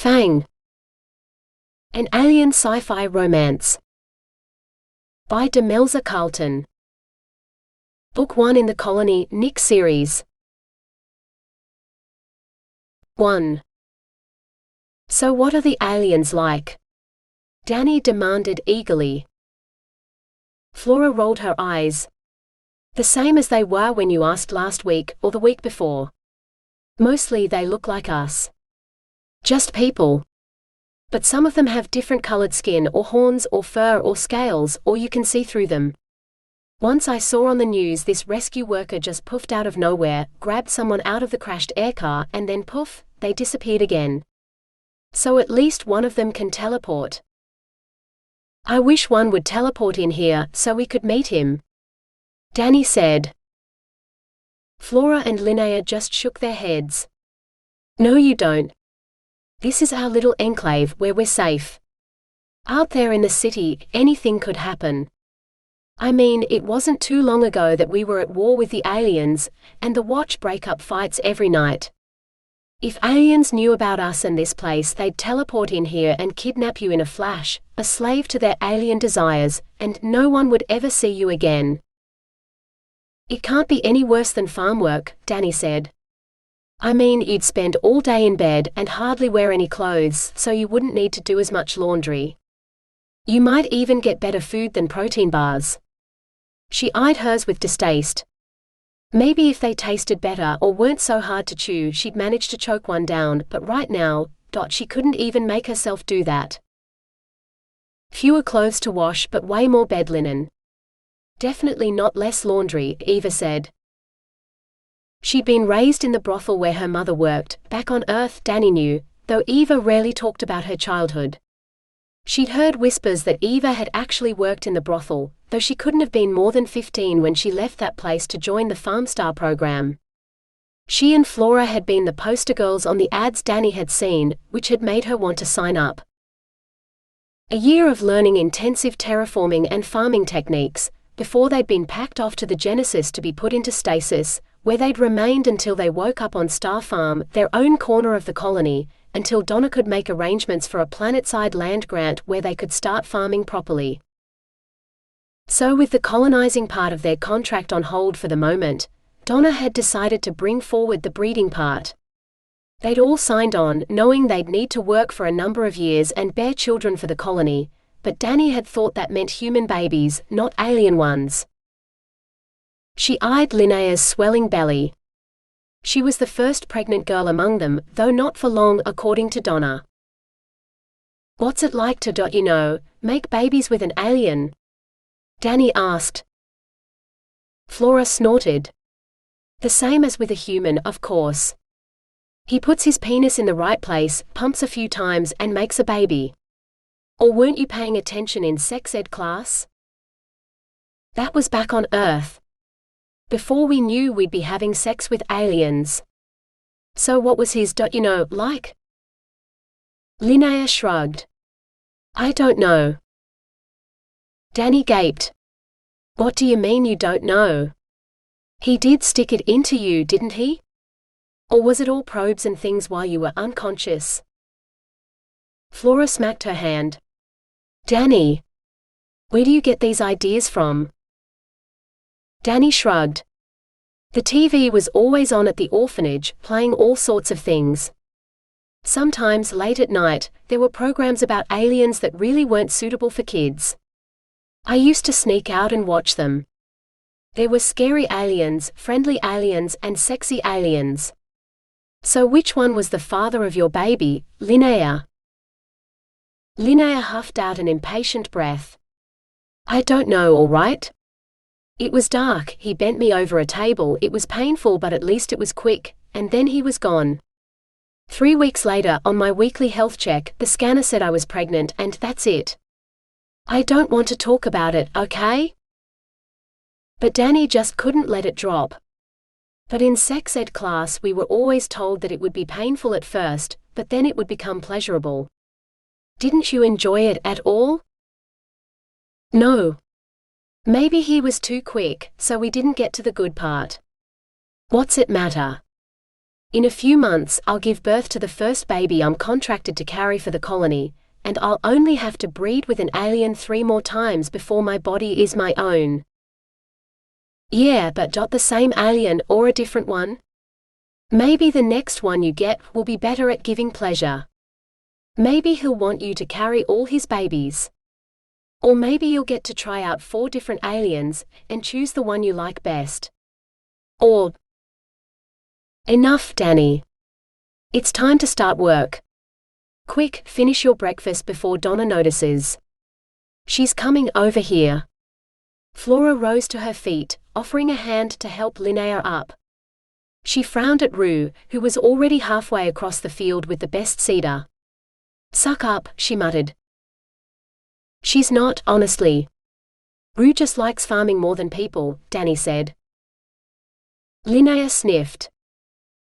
Fang. An alien sci-fi romance. By Demelza Carlton. Book 1 in the Colony, Nick series. 1. So what are the aliens like? Dani demanded eagerly. Flora rolled her eyes. The same as they were when you asked last week, or the week before. Mostly they look like us. Just people. But some of them have different colored skin or horns or fur or scales, or you can see through them. Once I saw on the news this rescue worker just poofed out of nowhere, grabbed someone out of the crashed aircar, and then poof, they disappeared again. So at least one of them can teleport. I wish one would teleport in here, so we could meet him, Dani said. Flora and Linnea just shook their heads. No you don't. This is our little enclave where we're safe. Out there in the city, anything could happen. I mean, it wasn't too long ago that we were at war with the aliens, and the Watch break up fights every night. If aliens knew about us and this place, they'd teleport in here and kidnap you in a flash, a slave to their alien desires, and no one would ever see you again. It can't be any worse than farm work, Dani said. I mean, you'd spend all day in bed and hardly wear any clothes, so you wouldn't need to do as much laundry. You might even get better food than protein bars. She eyed hers with distaste. Maybe if they tasted better or weren't so hard to chew, she'd manage to choke one down, but right now, she couldn't even make herself do that. Fewer clothes to wash but way more bed linen. Definitely not less laundry, Eva said. She'd been raised in the brothel where her mother worked. Back on Earth, Dani knew, though Eva rarely talked about her childhood. She'd heard whispers that Eva had actually worked in the brothel, though she couldn't have been more than 15 when she left that place to join the Farm Star program. She and Flora had been the poster girls on the ads Dani had seen, which had made her want to sign up. A year of learning intensive terraforming and farming techniques, before they'd been packed off to the Genesis to be put into stasis, where they'd remained until they woke up on Star Farm, their own corner of the colony, until Donna could make arrangements for a planet-side land grant where they could start farming properly. So with the colonizing part of their contract on hold for the moment, Donna had decided to bring forward the breeding part. They'd all signed on, knowing they'd need to work for a number of years and bear children for the colony, but Dani had thought that meant human babies, not alien ones. She eyed Linnea's swelling belly. She was the first pregnant girl among them, though not for long, according to Donna. What's it like to, make babies with an alien? Dani asked. Flora snorted. The same as with a human, of course. He puts his penis in the right place, pumps a few times, and makes a baby. Or weren't you paying attention in sex ed class? That was back on Earth. Before we knew we'd be having sex with aliens. So what was his, like? Linnea shrugged. I don't know. Dani gaped. What do you mean you don't know? He did stick it into you, didn't he? Or was it all probes and things while you were unconscious? Flora smacked her hand. Dani, where do you get these ideas from? Dani shrugged. The TV was always on at the orphanage, playing all sorts of things. Sometimes late at night, there were programs about aliens that really weren't suitable for kids. I used to sneak out and watch them. There were scary aliens, friendly aliens, and sexy aliens. So which one was the father of your baby, Linnea? Linnea huffed out an impatient breath. I don't know, all right? It was dark, he bent me over a table, it was painful but at least it was quick, and then he was gone. 3 weeks later, on my weekly health check, the scanner said I was pregnant, and that's it. I don't want to talk about it, okay? But Dani just couldn't let it drop. But in sex ed class we were always told that it would be painful at first, but then it would become pleasurable. Didn't you enjoy it at all? No. Maybe he was too quick, so we didn't get to the good part. What's it matter? In a few months, I'll give birth to the first baby I'm contracted to carry for the colony, and I'll only have to breed with an alien 3 more times before my body is my own. Yeah, but the same alien or a different one? Maybe the next one you get will be better at giving pleasure. Maybe he'll want you to carry all his babies. Or maybe you'll get to try out 4 different aliens, and choose the one you like best. Or... Enough, Dani. It's time to start work. Quick, finish your breakfast before Donna notices. She's coming over here. Flora rose to her feet, offering a hand to help Linnea up. She frowned at Rue, who was already halfway across the field with the best cedar. Suck up, she muttered. She's not, honestly. Rue just likes farming more than people, Dani said. Linnea sniffed.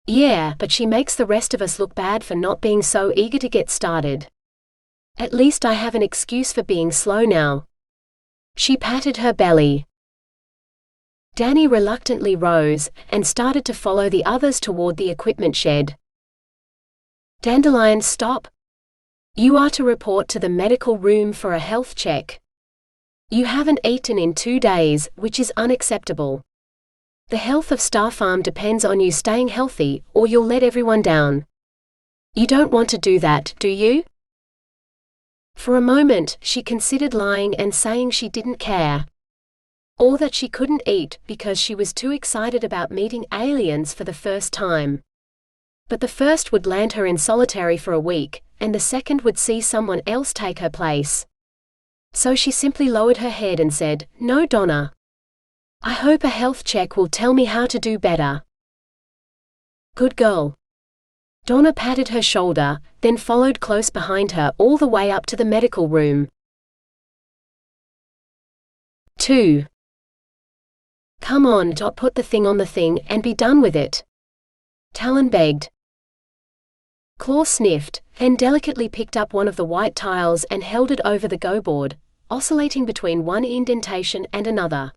Yeah, but she makes the rest of us look bad for not being so eager to get started. At least I have an excuse for being slow now. She patted her belly. Dani reluctantly rose, and started to follow the others toward the equipment shed. Dandelion, stop. You are to report to the medical room for a health check. You haven't eaten in 2 days, which is unacceptable. The health of Star Farm depends on you staying healthy, or you'll let everyone down. You don't want to do that, do you? For a moment, she considered lying and saying she didn't care. Or that she couldn't eat because she was too excited about meeting aliens for the first time. But the first would land her in solitary for a week, and the second would see someone else take her place. So she simply lowered her head and said, "No, Donna. I hope a health check will tell me how to do better." Good girl. Donna patted her shoulder, then followed close behind her all the way up to the medical room. 2. Come on, put the thing on the thing and be done with it. Talon begged. Claw sniffed, and delicately picked up one of the white tiles and held it over the go-board, oscillating between one indentation and another.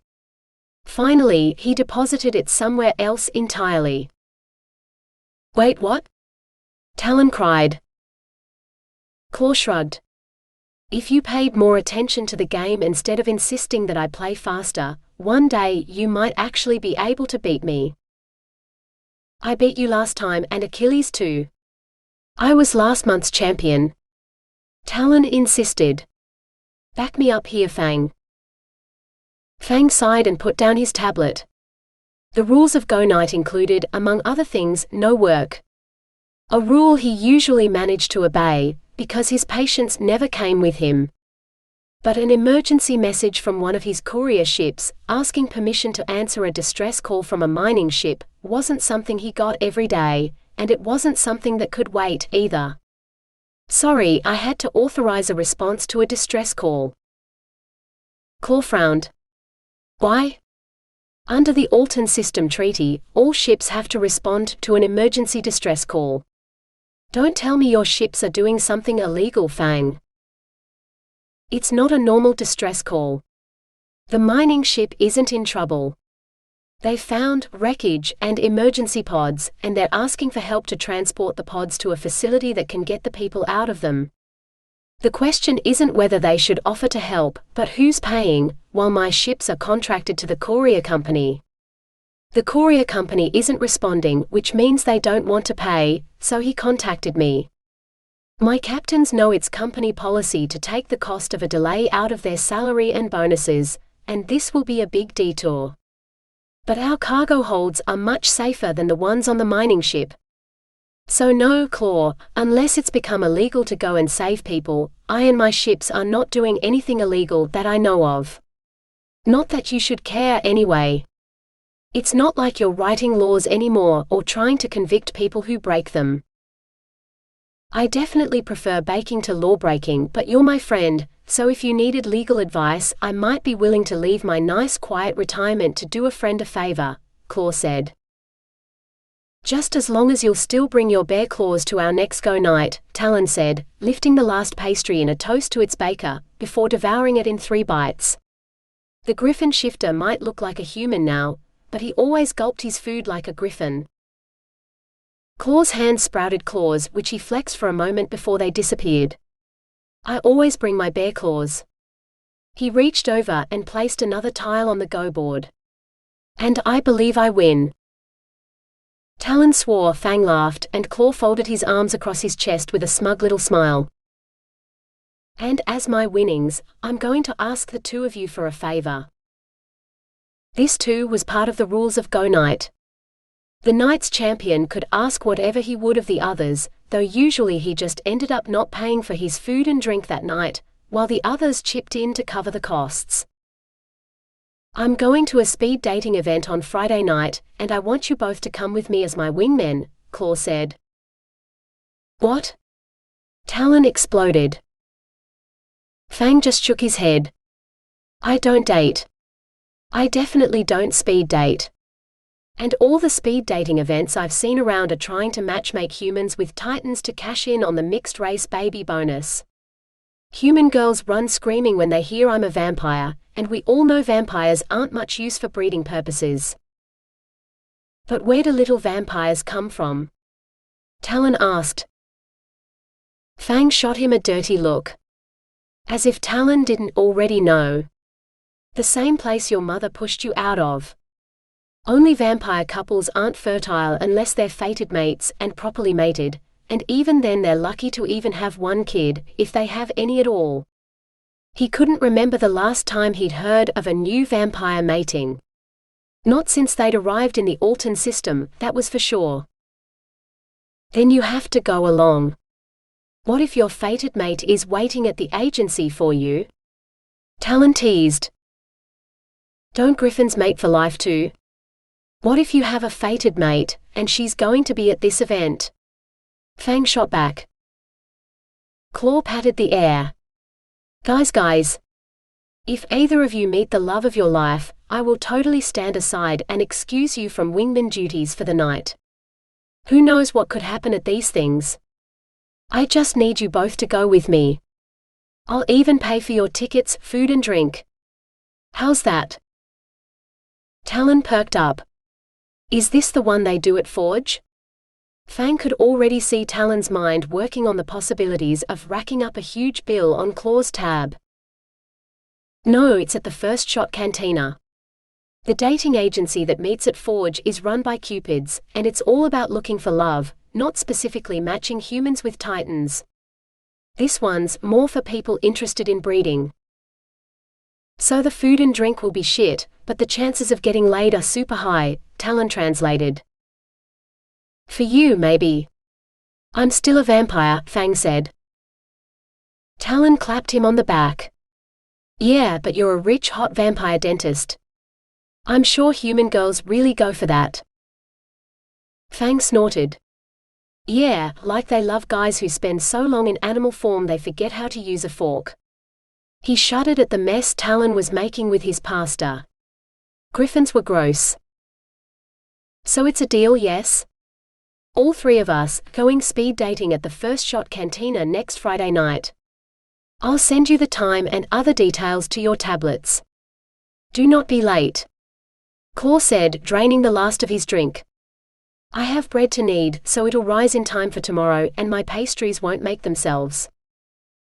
Finally, he deposited it somewhere else entirely. Wait, what? Talon cried. Claw shrugged. If you paid more attention to the game instead of insisting that I play faster, one day you might actually be able to beat me. I beat you last time and Achilles too. I was last month's champion. Talon insisted. Back me up here, Fang. Fang sighed and put down his tablet. The rules of Go Night included, among other things, no work. A rule he usually managed to obey, because his patience never came with him. But an emergency message from one of his courier ships, asking permission to answer a distress call from a mining ship, wasn't something he got every day, and it wasn't something that could wait, either. Sorry, I had to authorize a response to a distress call. Claw frowned. Why? Under the Alton System Treaty, all ships have to respond to an emergency distress call. Don't tell me your ships are doing something illegal, Fang. It's not a normal distress call. The mining ship isn't in trouble. They found wreckage and emergency pods, and they're asking for help to transport the pods to a facility that can get the people out of them. The question isn't whether they should offer to help, but who's paying, while my ships are contracted to the courier company. The courier company isn't responding, which means they don't want to pay, so he contacted me. My captains know it's company policy to take the cost of a delay out of their salary and bonuses, and this will be a big detour. But our cargo holds are much safer than the ones on the mining ship. So no, Claw, unless it's become illegal to go and save people, I and my ships are not doing anything illegal that I know of. Not that you should care anyway. It's not like you're writing laws anymore or trying to convict people who break them. I definitely prefer baking to law-breaking, but you're my friend, so if you needed legal advice, I might be willing to leave my nice quiet retirement to do a friend a favor, Claw said. Just as long as you'll still bring your bear claws to our next Go Night, Talon said, lifting the last pastry in a toast to its baker, before devouring it in 3 bites. The griffin shifter might look like a human now, but he always gulped his food like a griffin. Claw's hands sprouted claws, which he flexed for a moment before they disappeared. I always bring my bear claws. He reached over and placed another tile on the go board. And I believe I win. Talon swore. Fang laughed, and Claw folded his arms across his chest with a smug little smile. And as my winnings, I'm going to ask the two of you for a favor. This too was part of the rules of Go Night. The night's champion could ask whatever he would of the others, though usually he just ended up not paying for his food and drink that night, while the others chipped in to cover the costs. I'm going to a speed dating event on Friday night, and I want you both to come with me as my wingmen, Claw said. What? Talon exploded. Fang just shook his head. I don't date. I definitely don't speed date. And all the speed dating events I've seen around are trying to matchmake humans with titans to cash in on the mixed-race baby bonus. Human girls run screaming when they hear I'm a vampire, and we all know vampires aren't much use for breeding purposes. But where do little vampires come from? Talon asked. Fang shot him a dirty look. As if Talon didn't already know. The same place your mother pushed you out of. Only vampire couples aren't fertile unless they're fated mates and properly mated, and even then they're lucky to even have one kid, if they have any at all. He couldn't remember the last time he'd heard of a new vampire mating. Not since they'd arrived in the Auton system, that was for sure. Then you have to go along. What if your fated mate is waiting at the agency for you? Talon teased. Don't griffins mate for life too? What if you have a fated mate, and she's going to be at this event? Fang shot back. Claw patted the air. Guys. If either of you meet the love of your life, I will totally stand aside and excuse you from wingman duties for the night. Who knows what could happen at these things? I just need you both to go with me. I'll even pay for your tickets, food and drink. How's that? Talon perked up. Is this the one they do at Forge? Fang could already see Talon's mind working on the possibilities of racking up a huge bill on Claw's tab. No, it's at the First Shot Cantina. The dating agency that meets at Forge is run by Cupids, and it's all about looking for love, not specifically matching humans with titans. This one's more for people interested in breeding. So the food and drink will be shit, but the chances of getting laid are super high, Talon translated. For you, maybe. I'm still a vampire, Fang said. Talon clapped him on the back. Yeah, but you're a rich hot vampire dentist. I'm sure human girls really go for that. Fang snorted. Yeah, like they love guys who spend so long in animal form they forget how to use a fork. He shuddered at the mess Talon was making with his pasta. Griffins were gross. So it's a deal, yes? All three of us, going speed dating at the First Shot Cantina next Friday night. I'll send you the time and other details to your tablets. Do not be late. Claw said, draining the last of his drink. I have bread to knead, so it'll rise in time for tomorrow, and my pastries won't make themselves.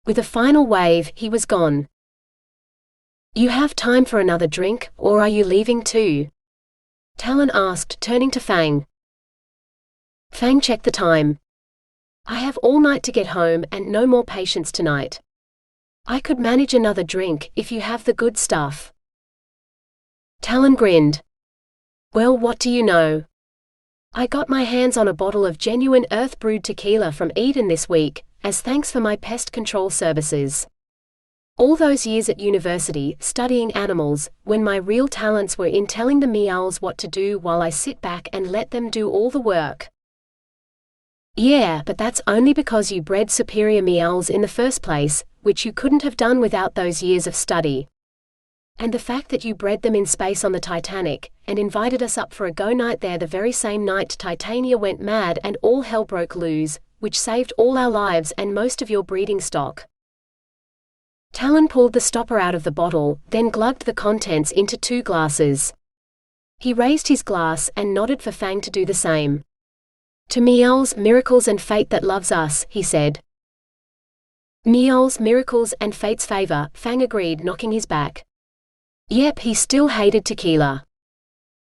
With a final wave, he was gone. You have time for another drink, or are you leaving too? Talon asked, turning to Fang. Fang checked the time. I have all night to get home and no more patience tonight. I could manage another drink if you have the good stuff. Talon grinned. Well, what do you know? I got my hands on a bottle of genuine earth-brewed tequila from Eden this week, as thanks for my pest control services. All those years at university, studying animals, when my real talents were in telling the meows what to do while I sit back and let them do all the work. Yeah, but that's only because you bred superior meows in the first place, which you couldn't have done without those years of study. And the fact that you bred them in space on the Titanic, and invited us up for a go night there the very same night Titania went mad and all hell broke loose, which saved all our lives and most of your breeding stock. Talon pulled the stopper out of the bottle, then glugged the contents into 2 glasses. He raised his glass and nodded for Fang to do the same. To Meow's miracles and fate that loves us, he said. Meow's miracles and fate's favor, Fang agreed, knocking his back. Yep, he still hated tequila.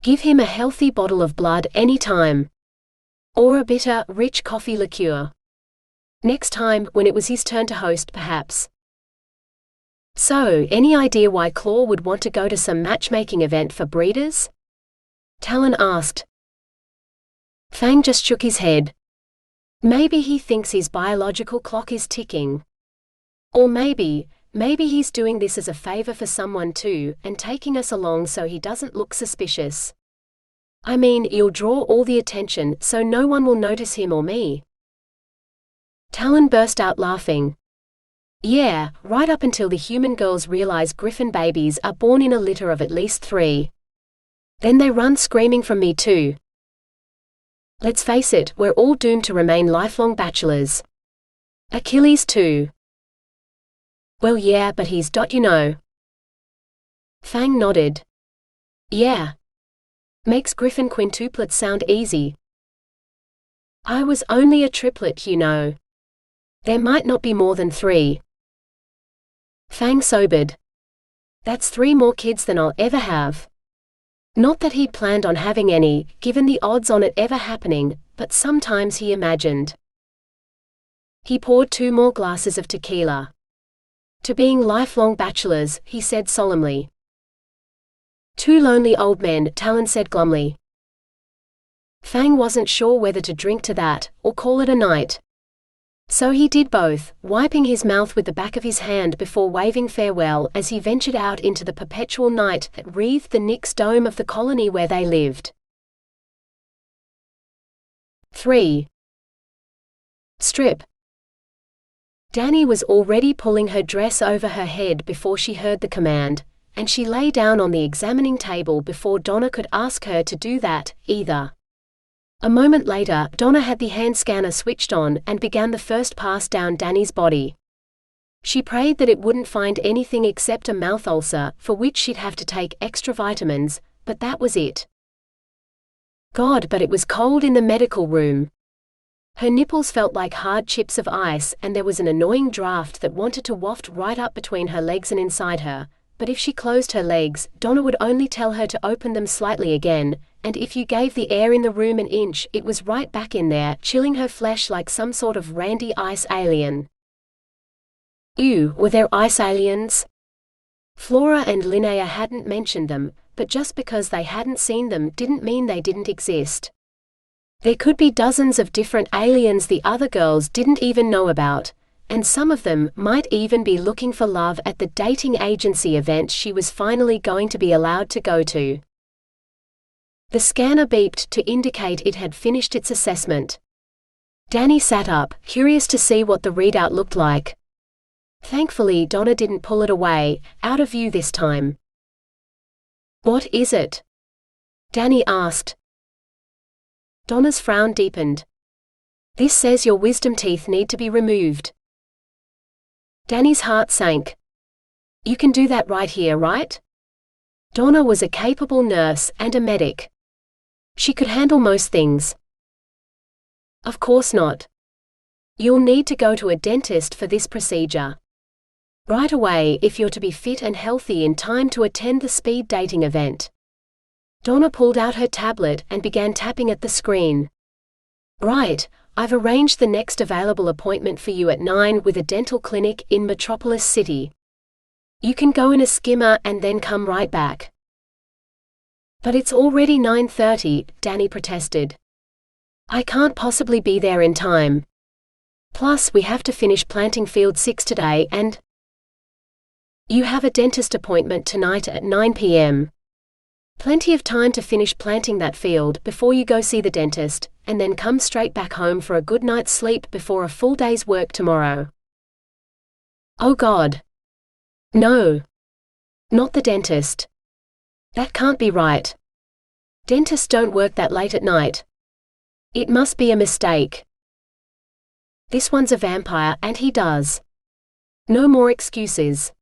Give him a healthy bottle of blood any time. Or a bitter, rich coffee liqueur. Next time, when it was his turn to host, perhaps. So, any idea why Claw would want to go to some matchmaking event for breeders? Talon asked. Fang just shook his head. Maybe he thinks his biological clock is ticking. Or maybe he's doing this as a favor for someone too, and taking us along so he doesn't look suspicious. I mean, you'll draw all the attention so no one will notice him or me. Talon burst out laughing. Yeah, right up until the human girls realize griffin babies are born in a litter of at least 3. Then they run screaming from me too. Let's face it, we're all doomed to remain lifelong bachelors. Achilles too. Well yeah, but he's you know. Fang nodded. Yeah. Makes griffin quintuplets sound easy. I was only a triplet, you know. There might not be more than 3. Fang sobered. That's 3 more kids than I'll ever have. Not that he'd planned on having any, given the odds on it ever happening, but sometimes he imagined. He poured 2 more glasses of tequila. To being lifelong bachelors, he said solemnly. 2 lonely old men, Talon said glumly. Fang wasn't sure whether to drink to that, or call it a night. So he did both, wiping his mouth with the back of his hand before waving farewell as he ventured out into the perpetual night that wreathed the Nix dome of the colony where they lived. 3. Strip. Dani was already pulling her dress over her head before she heard the command, and she lay down on the examining table before Donna could ask her to do that, either. A moment later, Donna had the hand scanner switched on and began the first pass down Dani's body. She prayed that it wouldn't find anything except a mouth ulcer, for which she'd have to take extra vitamins, but that was it. God, but it was cold in the medical room. Her nipples felt like hard chips of ice, and there was an annoying draft that wanted to waft right up between her legs and inside her, but if she closed her legs, Donna would only tell her to open them slightly again, and if you gave the air in the room an inch, it was right back in there, chilling her flesh like some sort of randy ice alien. Ew, were there ice aliens? Flora and Linnea hadn't mentioned them, but just because they hadn't seen them didn't mean they didn't exist. There could be dozens of different aliens the other girls didn't even know about, and some of them might even be looking for love at the dating agency event she was finally going to be allowed to go to. The scanner beeped to indicate it had finished its assessment. Dani sat up, curious to see what the readout looked like. Thankfully, Donna didn't pull it away, out of view this time. What is it? Dani asked. Donna's frown deepened. This says your wisdom teeth need to be removed. Dani's heart sank. You can do that right here, right? Donna was a capable nurse and a medic. She could handle most things. Of course not. You'll need to go to a dentist for this procedure. Right away if you're to be fit and healthy in time to attend the speed dating event. Donna pulled out her tablet and began tapping at the screen. Right, I've arranged the next available appointment for you at 9 with a dental clinic in Metropolis City. You can go in a skimmer and then come right back. But it's already 9:30, Dani protested. I can't possibly be there in time. Plus we have to finish planting field 6 today and… You have a dentist appointment tonight at 9 p.m. Plenty of time to finish planting that field before you go see the dentist, and then come straight back home for a good night's sleep before a full day's work tomorrow. Oh God. No. Not the dentist. That can't be right. Dentists don't work that late at night. It must be a mistake. This one's a vampire and he does. No more excuses.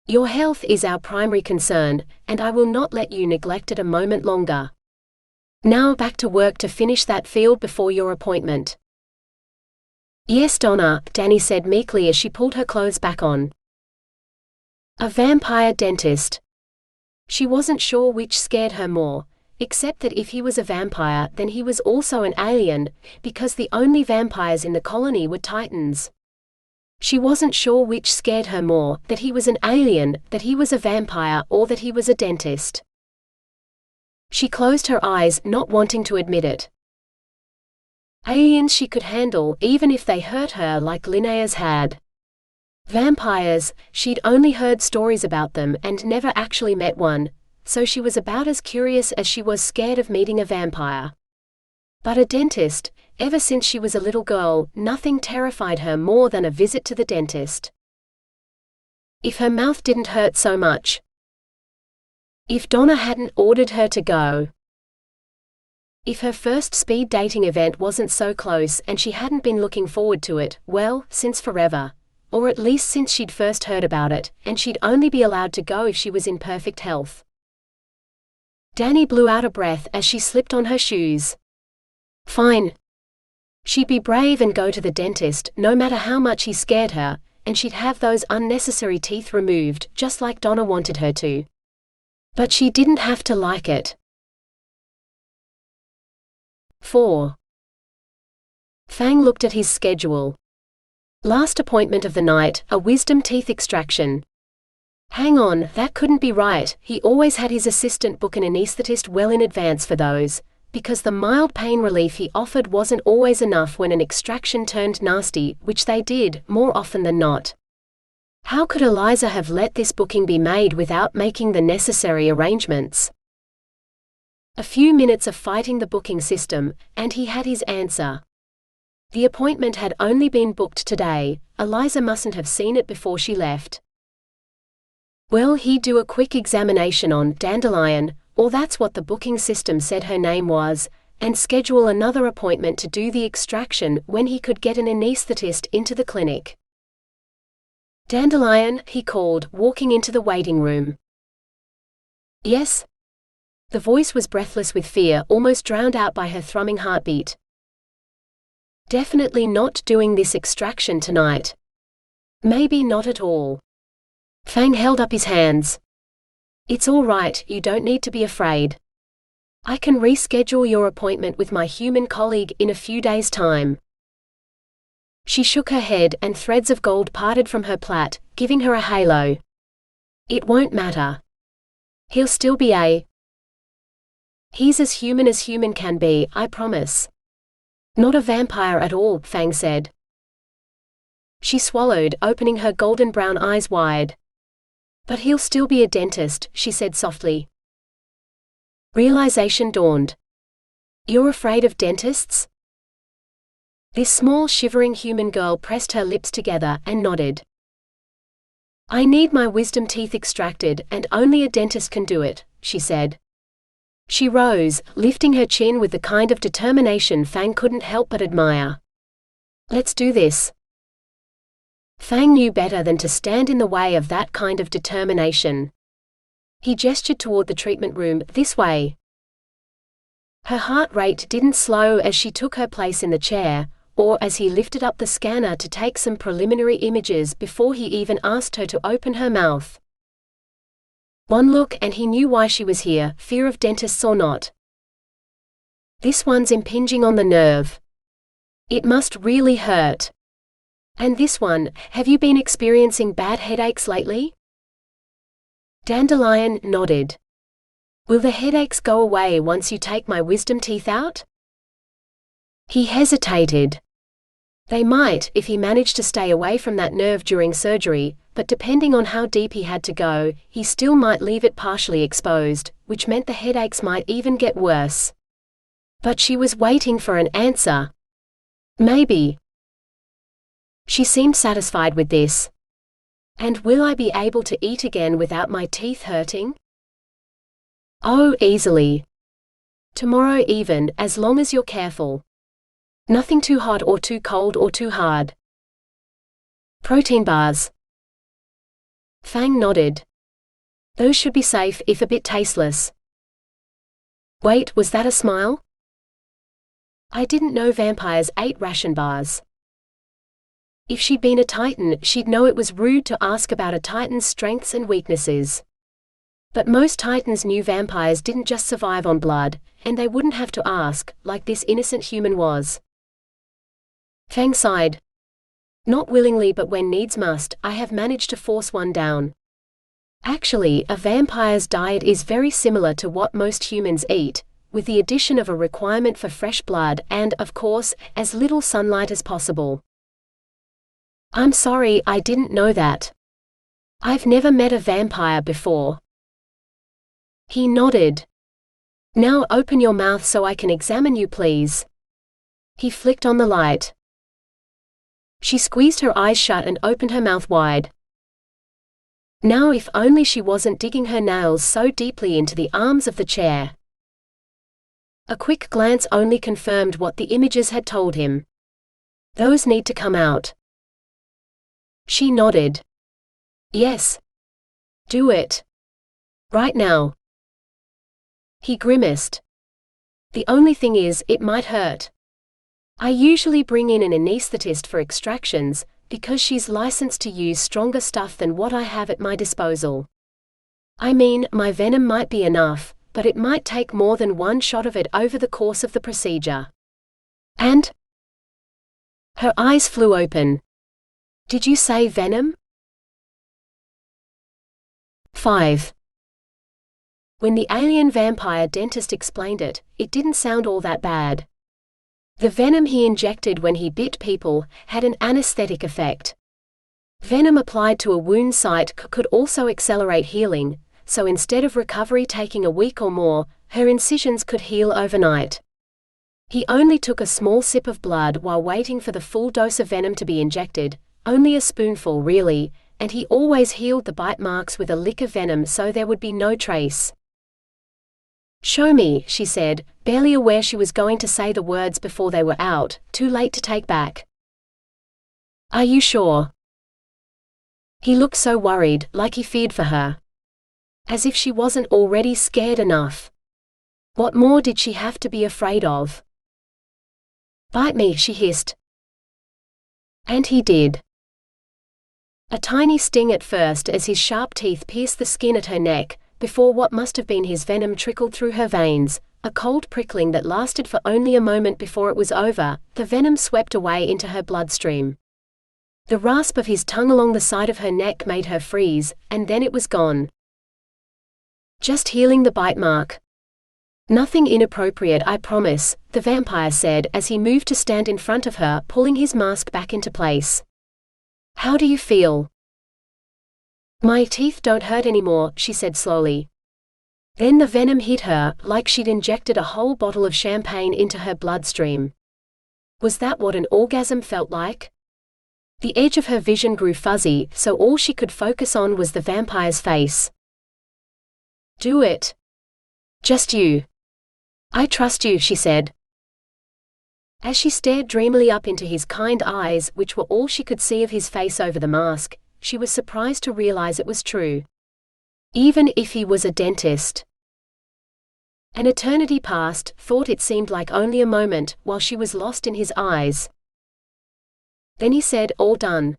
Your health is our primary concern, and I will not let you neglect it a moment longer. Now back to work to finish that field before your appointment. Yes, Donna, Dani said meekly as she pulled her clothes back on. A vampire dentist. She wasn't sure which scared her more, except that if he was a vampire then he was also an alien, because the only vampires in the colony were Titans. She wasn't sure which scared her more, that he was an alien, that he was a vampire, or that he was a dentist. She closed her eyes, not wanting to admit it. Aliens she could handle, even if they hurt her like Linnaeus had. Vampires, she'd only heard stories about them and never actually met one, so she was about as curious as she was scared of meeting a vampire. But a dentist, ever since she was a little girl, nothing terrified her more than a visit to the dentist. If her mouth didn't hurt so much. If Donna hadn't ordered her to go. If her first speed dating event wasn't so close and she hadn't been looking forward to it, well, since forever. Or at least since she'd first heard about it, and she'd only be allowed to go if she was in perfect health. Dani blew out a breath as she slipped on her shoes. Fine. She'd be brave and go to the dentist, no matter how much he scared her, and she'd have those unnecessary teeth removed, just like Donna wanted her to. But she didn't have to like it. 4. Fang looked at his schedule. Last appointment of the night, a wisdom teeth extraction. Hang on, that couldn't be right. He always had his assistant book an anesthetist well in advance for those, because the mild pain relief he offered wasn't always enough when an extraction turned nasty, which they did, more often than not. How could Eliza have let this booking be made without making the necessary arrangements? A few minutes of fighting the booking system, and he had his answer. The appointment had only been booked today. Eliza mustn't have seen it before she left. Well, he'd do a quick examination on Dandelion, or that's what the booking system said her name was, and schedule another appointment to do the extraction when he could get an anesthetist into the clinic. Dandelion, he called, walking into the waiting room. Yes? The voice was breathless with fear, almost drowned out by her thrumming heartbeat. Definitely not doing this extraction tonight. Maybe not at all. Fang held up his hands. It's all right, you don't need to be afraid. I can reschedule your appointment with my human colleague in a few days' time. She shook her head, and threads of gold parted from her plait, giving her a halo. It won't matter. He'll still be He's as human can be, I promise. Not a vampire at all, Fang said. She swallowed, opening her golden brown eyes wide. But he'll still be a dentist, she said softly. Realization dawned. You're afraid of dentists? This small shivering human girl pressed her lips together and nodded. I need my wisdom teeth extracted, and only a dentist can do it, she said. She rose, lifting her chin with the kind of determination Fang couldn't help but admire. Let's do this. Fang knew better than to stand in the way of that kind of determination. He gestured toward the treatment room, this way. Her heart rate didn't slow as she took her place in the chair, or as he lifted up the scanner to take some preliminary images before he even asked her to open her mouth. One look and he knew why she was here, fear of dentists or not. This one's impinging on the nerve. It must really hurt. And this one, have you been experiencing bad headaches lately? Dandelion nodded. Will the headaches go away once you take my wisdom teeth out? He hesitated. They might, if he managed to stay away from that nerve during surgery, but depending on how deep he had to go, he still might leave it partially exposed, which meant the headaches might even get worse. But she was waiting for an answer. Maybe. She seemed satisfied with this. And will I be able to eat again without my teeth hurting? Oh, easily. Tomorrow even, as long as you're careful. Nothing too hot or too cold or too hard. Protein bars. Fang nodded. Those should be safe if a bit tasteless. Wait, was that a smile? I didn't know vampires ate ration bars. If she'd been a Titan, she'd know it was rude to ask about a Titan's strengths and weaknesses. But most Titans knew vampires didn't just survive on blood, and they wouldn't have to ask, like this innocent human was. Fang sighed. Not willingly, but when needs must, I have managed to force one down. Actually, a vampire's diet is very similar to what most humans eat, with the addition of a requirement for fresh blood and, of course, as little sunlight as possible. I'm sorry, I didn't know that. I've never met a vampire before. He nodded. Now open your mouth so I can examine you, please. He flicked on the light. She squeezed her eyes shut and opened her mouth wide. Now if only she wasn't digging her nails so deeply into the arms of the chair. A quick glance only confirmed what the images had told him. Those need to come out. She nodded. Yes. Do it. Right now. He grimaced. The only thing is, it might hurt. I usually bring in an anesthetist for extractions, because she's licensed to use stronger stuff than what I have at my disposal. I mean, my venom might be enough, but it might take more than one shot of it over the course of the procedure. And? Her eyes flew open. Did you say venom? 5. When the alien vampire dentist explained it, it didn't sound all that bad. The venom he injected when he bit people had an anesthetic effect. Venom applied to a wound site could also accelerate healing, so instead of recovery taking a week or more, her incisions could heal overnight. He only took a small sip of blood while waiting for the full dose of venom to be injected, only a spoonful really, and he always healed the bite marks with a lick of venom so there would be no trace. Show me, she said, barely aware she was going to say the words before they were out, too late to take back. Are you sure? He looked so worried, like he feared for her. As if she wasn't already scared enough. What more did she have to be afraid of? Bite me, she hissed. And he did. A tiny sting at first as his sharp teeth pierced the skin at her neck, before what must have been his venom trickled through her veins, a cold prickling that lasted for only a moment before it was over. The venom swept away into her bloodstream. The rasp of his tongue along the side of her neck made her freeze, and then it was gone. Just healing the bite mark. Nothing inappropriate, I promise, the vampire said as he moved to stand in front of her, pulling his mask back into place. How do you feel? My teeth don't hurt anymore, she said slowly. Then the venom hit her, like she'd injected a whole bottle of champagne into her bloodstream. Was that what an orgasm felt like? The edge of her vision grew fuzzy, so all she could focus on was the vampire's face. Do it. Just you. I trust you, she said. As she stared dreamily up into his kind eyes, which were all she could see of his face over the mask, she was surprised to realize it was true. Even if he was a dentist. An eternity passed, thought it seemed like only a moment, while she was lost in his eyes. Then he said, all done.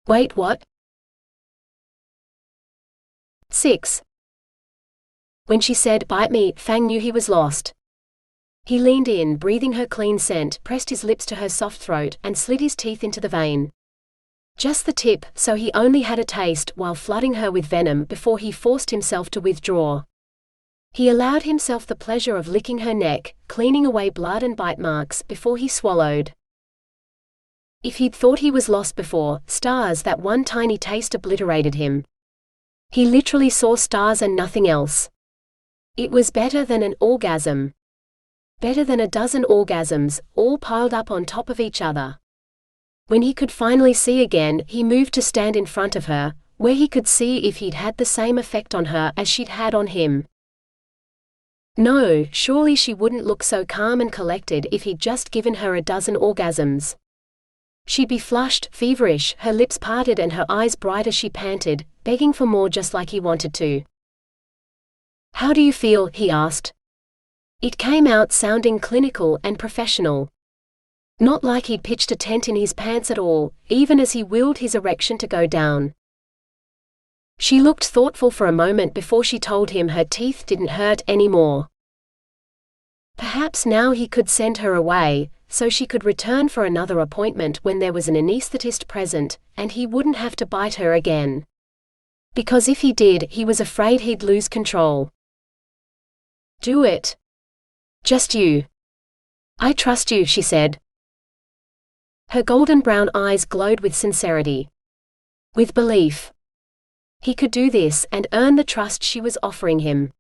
Wait, what? 6. When she said, bite me, Fang knew he was lost. He leaned in, breathing her clean scent, pressed his lips to her soft throat, and slid his teeth into the vein. Just the tip, so he only had a taste while flooding her with venom before he forced himself to withdraw. He allowed himself the pleasure of licking her neck, cleaning away blood and bite marks before he swallowed. If he'd thought he was lost before, stars, that one tiny taste obliterated him. He literally saw stars and nothing else. It was better than an orgasm. Better than a dozen orgasms, all piled up on top of each other. When he could finally see again, he moved to stand in front of her, where he could see if he'd had the same effect on her as she'd had on him. No, surely she wouldn't look so calm and collected if he'd just given her a dozen orgasms. She'd be flushed, feverish, her lips parted and her eyes bright as she panted, begging for more just like he wanted to. "How do you feel?" he asked. It came out sounding clinical and professional. Not like he'd pitched a tent in his pants at all, even as he willed his erection to go down. She looked thoughtful for a moment before she told him her teeth didn't hurt anymore. Perhaps now he could send her away, so she could return for another appointment when there was an anesthetist present, and he wouldn't have to bite her again. Because if he did, he was afraid he'd lose control. "Do it. Just you. I trust you," she said. Her golden brown eyes glowed with sincerity. With belief. He could do this and earn the trust she was offering him.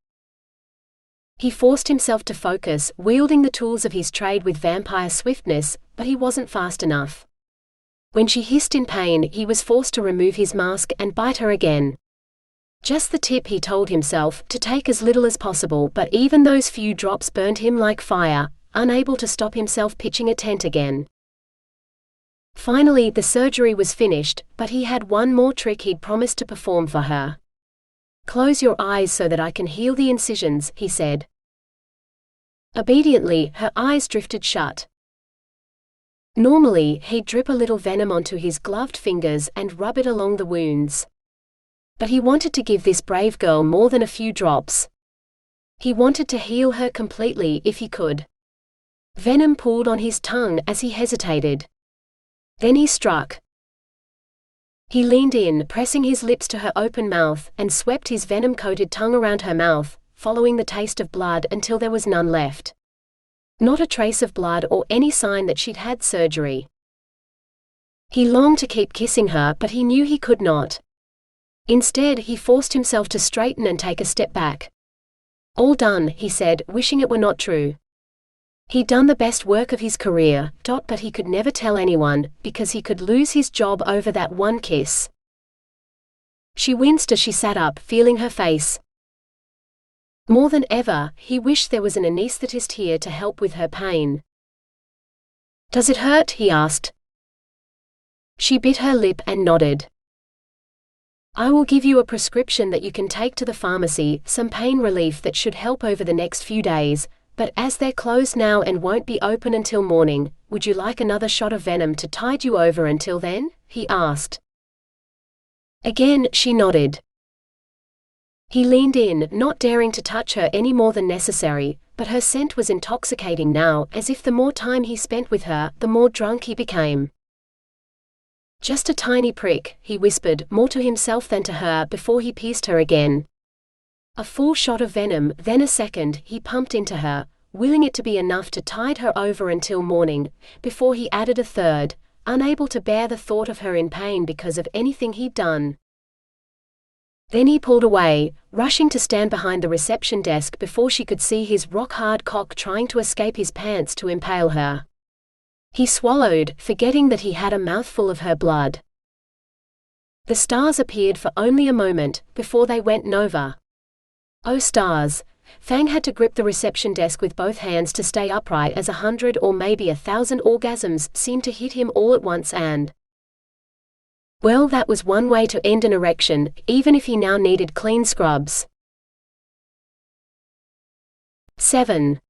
He forced himself to focus, wielding the tools of his trade with vampire swiftness, but he wasn't fast enough. When she hissed in pain, he was forced to remove his mask and bite her again. Just the tip, he told himself, to take as little as possible, but even those few drops burned him like fire, unable to stop himself pitching a tent again. Finally, the surgery was finished, but he had one more trick he'd promised to perform for her. "Close your eyes so that I can heal the incisions," he said. Obediently, her eyes drifted shut. Normally, he'd drip a little venom onto his gloved fingers and rub it along the wounds. But he wanted to give this brave girl more than a few drops. He wanted to heal her completely if he could. Venom pooled on his tongue as he hesitated. Then he struck. He leaned in, pressing his lips to her open mouth, and swept his venom-coated tongue around her mouth, following the taste of blood until there was none left. Not a trace of blood or any sign that she'd had surgery. He longed to keep kissing her, but he knew he could not. Instead, he forced himself to straighten and take a step back. "All done," he said, wishing it were not true. He'd done the best work of his career, but he could never tell anyone, because he could lose his job over that one kiss. She winced as she sat up, feeling her face. More than ever, he wished there was an anesthetist here to help with her pain. "Does it hurt?" he asked. She bit her lip and nodded. "I will give you a prescription that you can take to the pharmacy, some pain relief that should help over the next few days. But as they're closed now and won't be open until morning, would you like another shot of venom to tide you over until then?" he asked. Again, she nodded. He leaned in, not daring to touch her any more than necessary, but her scent was intoxicating now, as if the more time he spent with her, the more drunk he became. "Just a tiny prick," he whispered, more to himself than to her, before he pierced her again. A full shot of venom, then a second, he pumped into her, willing it to be enough to tide her over until morning, before he added a third, unable to bear the thought of her in pain because of anything he'd done. Then he pulled away, rushing to stand behind the reception desk before she could see his rock-hard cock trying to escape his pants to impale her. He swallowed, forgetting that he had a mouthful of her blood. The stars appeared for only a moment, before they went nova. Oh stars! Fang had to grip the reception desk with both hands to stay upright as 100 or maybe 1,000 orgasms seemed to hit him all at once and... Well, that was one way to end an erection, even if he now needed clean scrubs. 7.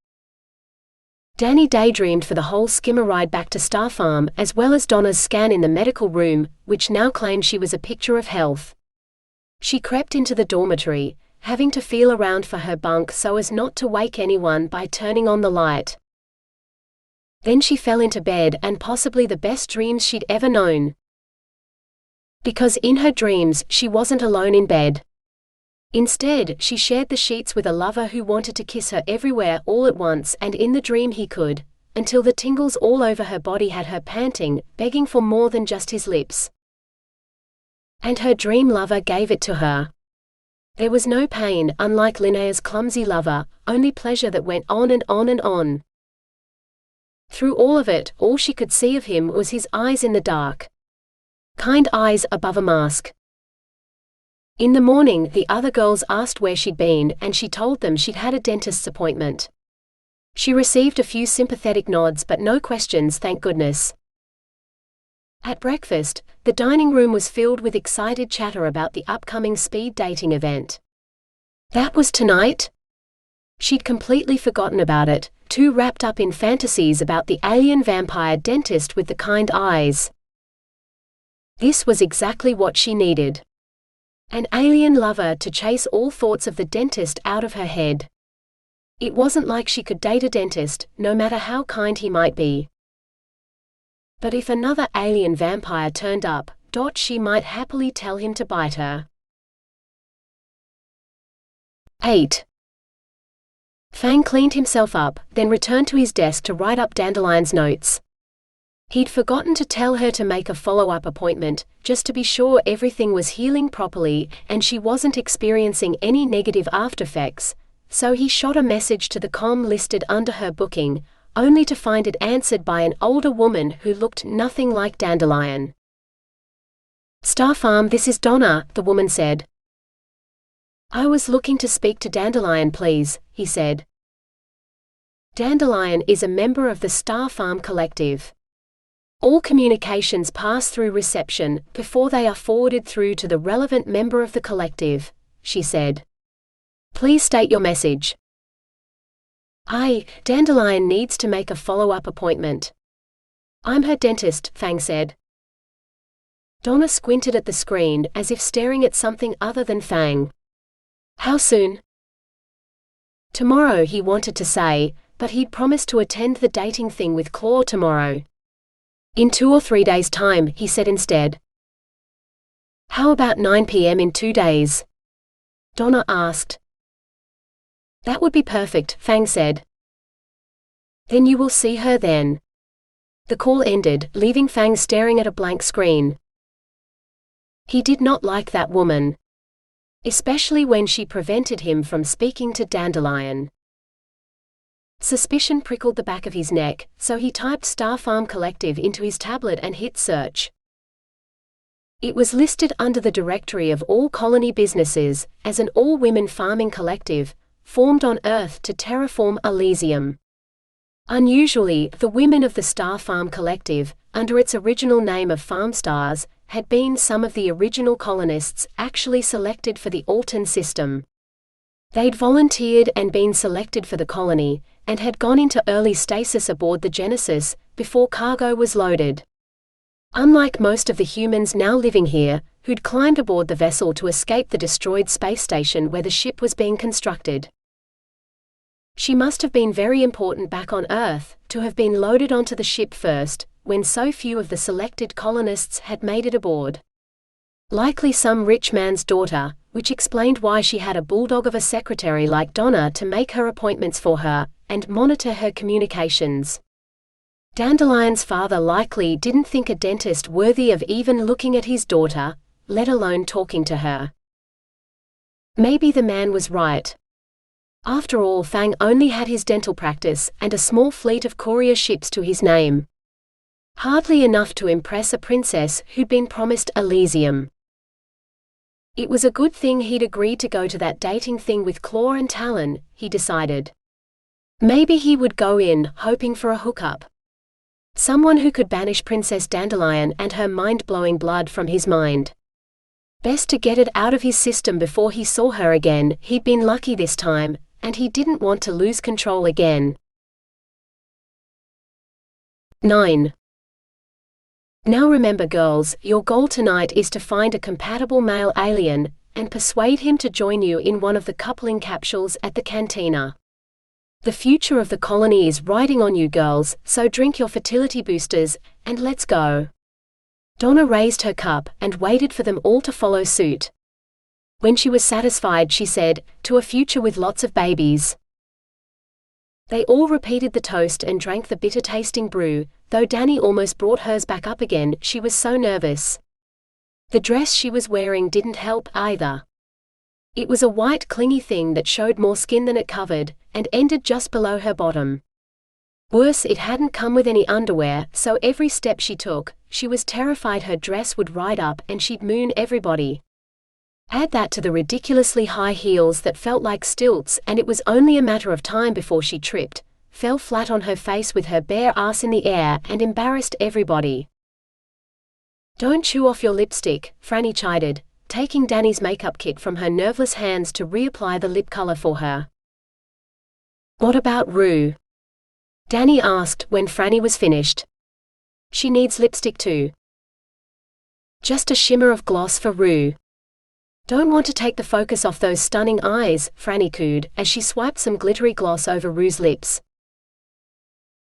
Dani daydreamed for the whole skimmer ride back to Star Farm, as well as Donna's scan in the medical room, which now claimed she was a picture of health. She crept into the dormitory, having to feel around for her bunk so as not to wake anyone by turning on the light. Then she fell into bed and possibly the best dreams she'd ever known. Because in her dreams, she wasn't alone in bed. Instead, she shared the sheets with a lover who wanted to kiss her everywhere all at once, and in the dream he could, until the tingles all over her body had her panting, begging for more than just his lips. And her dream lover gave it to her. There was no pain, unlike Linnea's clumsy lover, only pleasure that went on and on and on. Through all of it, all she could see of him was his eyes in the dark. Kind eyes above a mask. In the morning, the other girls asked where she'd been, and she told them she'd had a dentist's appointment. She received a few sympathetic nods but no questions, thank goodness. At breakfast, the dining room was filled with excited chatter about the upcoming speed dating event. "That was tonight?" She'd completely forgotten about it, too wrapped up in fantasies about the alien vampire dentist with the kind eyes. This was exactly what she needed. An alien lover to chase all thoughts of the dentist out of her head. It wasn't like she could date a dentist, no matter how kind he might be. But if another alien vampire turned up, she might happily tell him to bite her. 8. Fang cleaned himself up, then returned to his desk to write up Dandelion's notes. He'd forgotten to tell her to make a follow-up appointment, just to be sure everything was healing properly and she wasn't experiencing any negative aftereffects, so he shot a message to the comm listed under her booking, only to find it answered by an older woman who looked nothing like Dandelion. "Star Farm, this is Donna," the woman said. "I was looking to speak to Dandelion, please," he said. Dandelion is a member of the Star Farm Collective. All communications pass through reception before they are forwarded through to the relevant member of the collective, she said. "Please state your message." Dandelion needs to make a follow-up appointment. "I'm her dentist," Fang said. Donna squinted at the screen as if staring at something other than Fang. "How soon?" "Tomorrow," he wanted to say, but he'd promised to attend the dating thing with Claw tomorrow. "In 2 or 3 days' time," he said instead. "How about 9 p.m. in 2 days?" Donna asked. "That would be perfect," Fang said. "Then you will see her then." The call ended, leaving Fang staring at a blank screen. He did not like that woman. Especially when she prevented him from speaking to Dandelion. Suspicion prickled the back of his neck, so he typed Star Farm Collective into his tablet and hit search. It was listed under the directory of all colony businesses, as an all-women farming collective, formed on Earth to terraform Elysium. Unusually, the women of the Star Farm Collective, under its original name of Farm Stars, had been some of the original colonists actually selected for the Alton system. They'd volunteered and been selected for the colony, and had gone into early stasis aboard the Genesis, before cargo was loaded. Unlike most of the humans now living here, who'd climbed aboard the vessel to escape the destroyed space station where the ship was being constructed. She must have been very important back on Earth, to have been loaded onto the ship first, when so few of the selected colonists had made it aboard. Likely some rich man's daughter, which explained why she had a bulldog of a secretary like Donna to make her appointments for her, and monitor her communications. Dandelion's father likely didn't think a dentist worthy of even looking at his daughter, let alone talking to her. Maybe the man was right. After all, Fang only had his dental practice and a small fleet of courier ships to his name. Hardly enough to impress a princess who'd been promised Elysium. It was a good thing he'd agreed to go to that dating thing with Claw and Talon, he decided. Maybe he would go in, hoping for a hookup. Someone who could banish Princess Dandelion and her mind-blowing blood from his mind. Best to get it out of his system before he saw her again. He'd been lucky this time, and he didn't want to lose control again. 9. Now remember girls, your goal tonight is to find a compatible male alien, and persuade him to join you in one of the coupling capsules at the cantina. The future of the colony is riding on you girls, so drink your fertility boosters, and let's go. Donna raised her cup, and waited for them all to follow suit. When she was satisfied she said, "To a future with lots of babies." They all repeated the toast and drank the bitter-tasting brew, though Dani almost brought hers back up again, she was so nervous. The dress she was wearing didn't help, either. It was a white clingy thing that showed more skin than it covered, and ended just below her bottom. Worse, it hadn't come with any underwear, so every step she took, she was terrified her dress would ride up and she'd moon everybody. Add that to the ridiculously high heels that felt like stilts, and it was only a matter of time before she tripped, fell flat on her face with her bare ass in the air, and embarrassed everybody. "Don't chew off your lipstick," Franny chided, taking Dani's makeup kit from her nerveless hands to reapply the lip color for her. What about Rue? Dani asked when Franny was finished. She needs lipstick too. Just a shimmer of gloss for Rue. Don't want to take the focus off those stunning eyes, Franny cooed, as she swiped some glittery gloss over Rue's lips.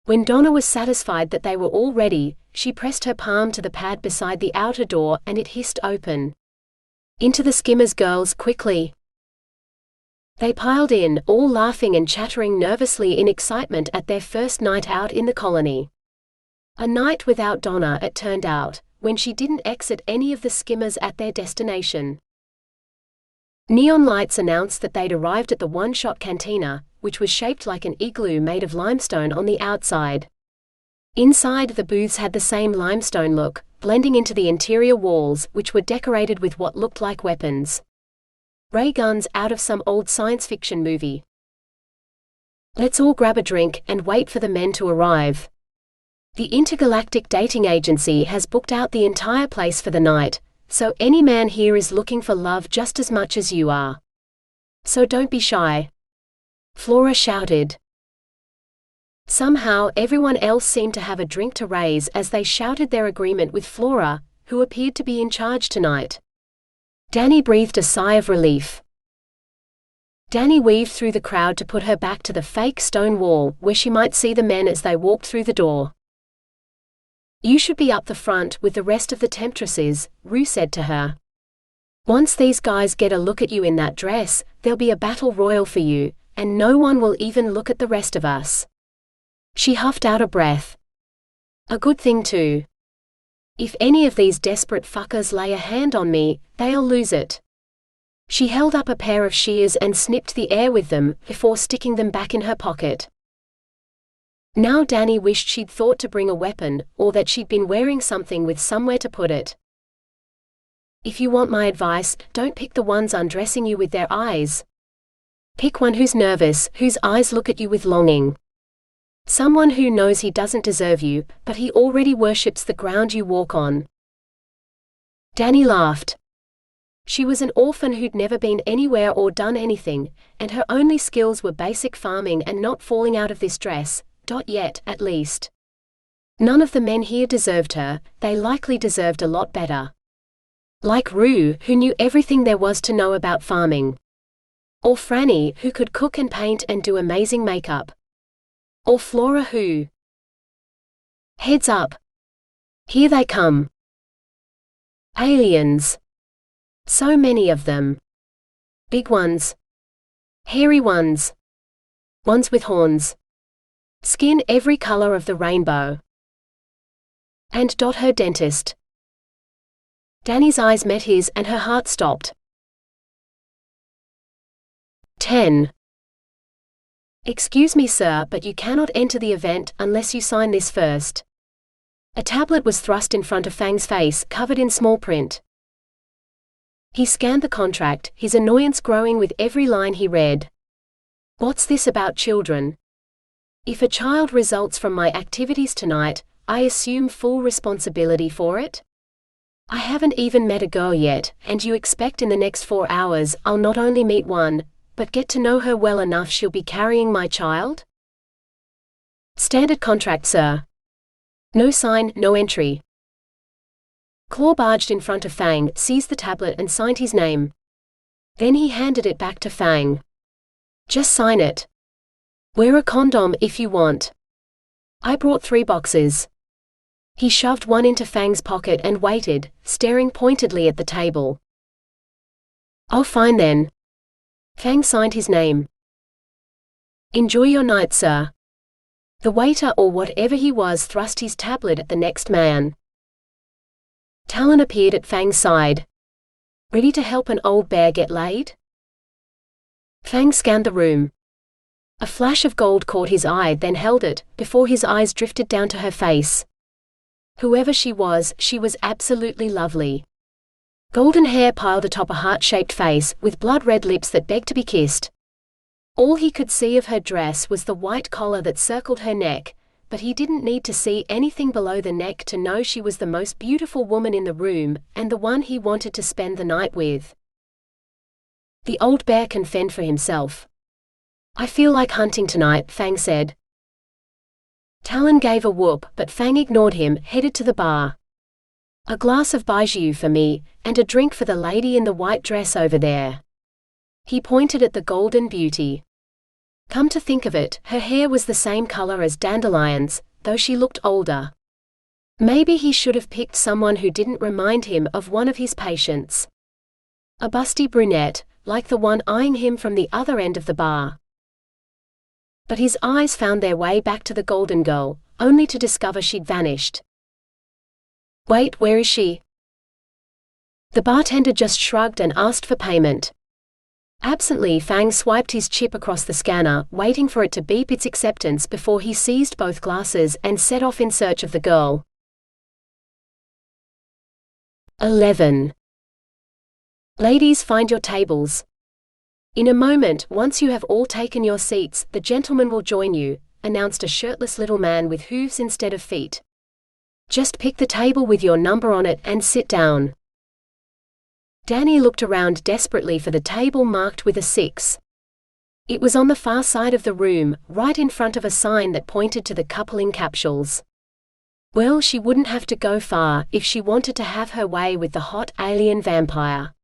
When Donna was satisfied that they were all ready, she pressed her palm to the pad beside the outer door and it hissed open. Into the skimmers, girls, quickly. They piled in, all laughing and chattering nervously in excitement at their first night out in the colony. A night without Donna, it turned out, when she didn't exit any of the skimmers at their destination. Neon lights announced that they'd arrived at the one-shot cantina, which was shaped like an igloo made of limestone on the outside. Inside, the booths had the same limestone look, blending into the interior walls, which were decorated with what looked like weapons. Ray guns out of some old science fiction movie. Let's all grab a drink and wait for the men to arrive. The Intergalactic Dating Agency has booked out the entire place for the night, so any man here is looking for love just as much as you are. So don't be shy. Flora shouted. Somehow everyone else seemed to have a drink to raise as they shouted their agreement with Flora, who appeared to be in charge tonight. Dani breathed a sigh of relief. Dani weaved through the crowd to put her back to the fake stone wall where she might see the men as they walked through the door. You should be up the front with the rest of the temptresses, Rue said to her. Once these guys get a look at you in that dress, there'll be a battle royal for you, and no one will even look at the rest of us. She huffed out a breath. A good thing too. If any of these desperate fuckers lay a hand on me, they'll lose it. She held up a pair of shears and snipped the air with them, before sticking them back in her pocket. Now Dani wished she'd thought to bring a weapon, or that she'd been wearing something with somewhere to put it. If you want my advice, don't pick the ones undressing you with their eyes. Pick one who's nervous, whose eyes look at you with longing. Someone who knows he doesn't deserve you, but he already worships the ground you walk on. Dani laughed. She was an orphan who'd never been anywhere or done anything, and her only skills were basic farming and not falling out of this dress. Yet, at least. None of the men here deserved her, they likely deserved a lot better. Like Rue, who knew everything there was to know about farming. Or Franny, who could cook and paint and do amazing makeup. Or Flora, who... Heads up. Here they come. Aliens. So many of them. Big ones. Hairy ones. Ones with horns. Skin every color of the rainbow. And her dentist. Dani's eyes met his and her heart stopped. 10. Excuse me, sir, but you cannot enter the event unless you sign this first. A tablet was thrust in front of Fang's face, covered in small print. He scanned the contract, his annoyance growing with every line he read. What's this about children? If a child results from my activities tonight, I assume full responsibility for it? I haven't even met a girl yet, and you expect in the next 4 hours I'll not only meet one, but get to know her well enough she'll be carrying my child? Standard contract, sir. No sign, no entry. Claw barged in front of Fang, seized the tablet and signed his name. Then he handed it back to Fang. Just sign it. Wear a condom if you want. I brought 3 boxes. He shoved one into Fang's pocket and waited, staring pointedly at the table. Oh, fine then. Fang signed his name. Enjoy your night, sir. The waiter or whatever he was thrust his tablet at the next man. Talon appeared at Fang's side. Ready to help an old bear get laid? Fang scanned the room. A flash of gold caught his eye, then held it, before his eyes drifted down to her face. Whoever she was absolutely lovely. Golden hair piled atop a heart-shaped face, with blood-red lips that begged to be kissed. All he could see of her dress was the white collar that circled her neck, but he didn't need to see anything below the neck to know she was the most beautiful woman in the room, and the one he wanted to spend the night with. The old bear can fend for himself. I feel like hunting tonight, Fang said. Talon gave a whoop, but Fang ignored him, headed to the bar. A glass of baijiu for me, and a drink for the lady in the white dress over there. He pointed at the golden beauty. Come to think of it, her hair was the same color as dandelions, though she looked older. Maybe he should have picked someone who didn't remind him of one of his patients. A busty brunette, like the one eyeing him from the other end of the bar. But his eyes found their way back to the golden girl, only to discover she'd vanished. Wait, where is she? The bartender just shrugged and asked for payment. Absently, Fang swiped his chip across the scanner, waiting for it to beep its acceptance before he seized both glasses and set off in search of the girl. 11. Ladies, find your tables. In a moment, once you have all taken your seats, the gentleman will join you, announced a shirtless little man with hooves instead of feet. Just pick the table with your number on it and sit down. Dani looked around desperately for the table marked with a 6. It was on the far side of the room, right in front of a sign that pointed to the coupling capsules. Well, she wouldn't have to go far if she wanted to have her way with the hot alien vampire.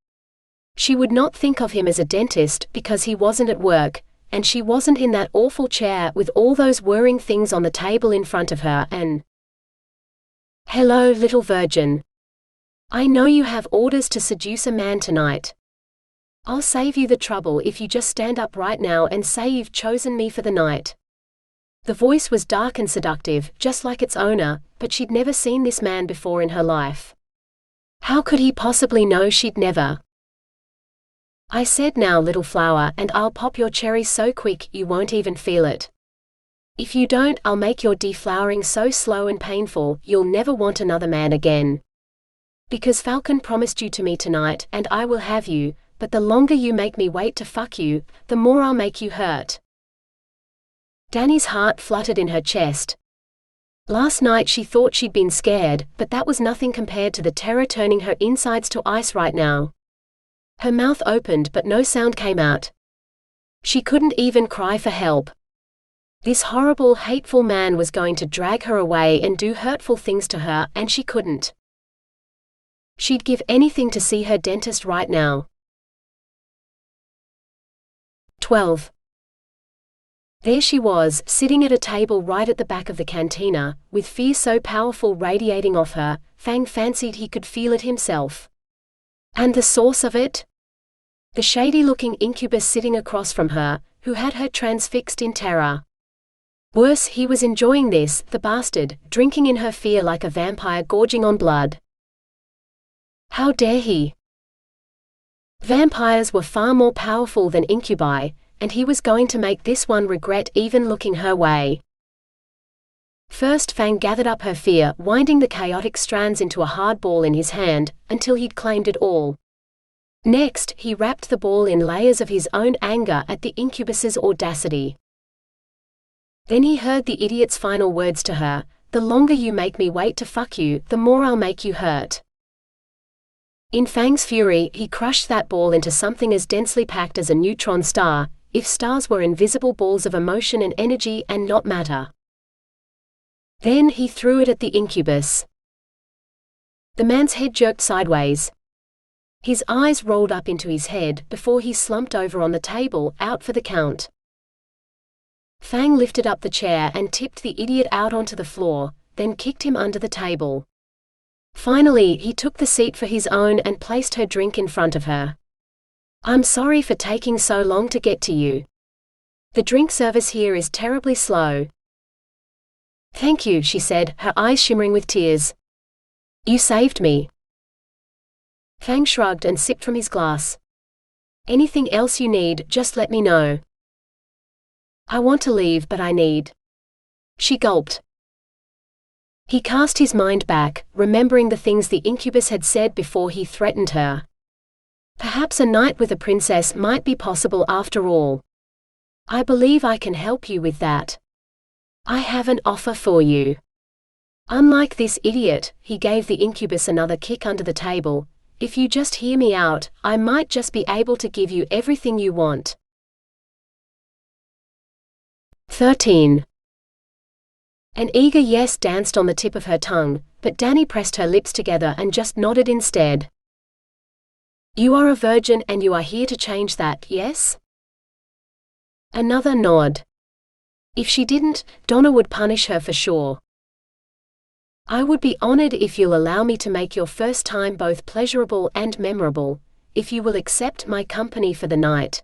She would not think of him as a dentist because he wasn't at work, and she wasn't in that awful chair with all those whirring things on the table in front of her and… Hello, little virgin. I know you have orders to seduce a man tonight. I'll save you the trouble if you just stand up right now and say you've chosen me for the night. The voice was dark and seductive, just like its owner, but she'd never seen this man before in her life. How could he possibly know she'd never? I said now, little flower, and I'll pop your cherry so quick you won't even feel it. If you don't, I'll make your deflowering so slow and painful you'll never want another man again. Because Falcon promised you to me tonight, and I will have you, but the longer you make me wait to fuck you, the more I'll make you hurt. Dani's heart fluttered in her chest. Last night she thought she'd been scared, but that was nothing compared to the terror turning her insides to ice right now. Her mouth opened but no sound came out. She couldn't even cry for help. This horrible, hateful man was going to drag her away and do hurtful things to her, and she couldn't. She'd give anything to see her dentist right now. 12. There she was, sitting at a table right at the back of the cantina, with fear so powerful radiating off her, Fang fancied he could feel it himself. And the source of it? The shady-looking incubus sitting across from her, who had her transfixed in terror. Worse, he was enjoying this, the bastard, drinking in her fear like a vampire gorging on blood. How dare he? Vampires were far more powerful than incubi, and he was going to make this one regret even looking her way. First, Fang gathered up her fear, winding the chaotic strands into a hard ball in his hand, until he'd claimed it all. Next, he wrapped the ball in layers of his own anger at the incubus's audacity. Then he heard the idiot's final words to her, "The longer you make me wait to fuck you, the more I'll make you hurt." In Fang's fury, he crushed that ball into something as densely packed as a neutron star, if stars were invisible balls of emotion and energy and not matter. Then he threw it at the incubus. The man's head jerked sideways. His eyes rolled up into his head before he slumped over on the table, out for the count. Fang lifted up the chair and tipped the idiot out onto the floor, then kicked him under the table. Finally, he took the seat for his own and placed her drink in front of her. "I'm sorry for taking so long to get to you. The drink service here is terribly slow." "Thank you," she said, her eyes shimmering with tears. "You saved me." Fang shrugged and sipped from his glass. "Anything else you need, just let me know." "I want to leave, but I need." She gulped. He cast his mind back, remembering the things the incubus had said before he threatened her. Perhaps a night with a princess might be possible after all. "I believe I can help you with that. I have an offer for you." Unlike this idiot, he gave the incubus another kick under the table. "If you just hear me out, I might just be able to give you everything you want." 13. An eager yes danced on the tip of her tongue, but Dani pressed her lips together and just nodded instead. You are a virgin and you are here to change that, yes? Another nod. If she didn't, Donna would punish her for sure. I would be honored if you'll allow me to make your first time both pleasurable and memorable, if you will accept my company for the night.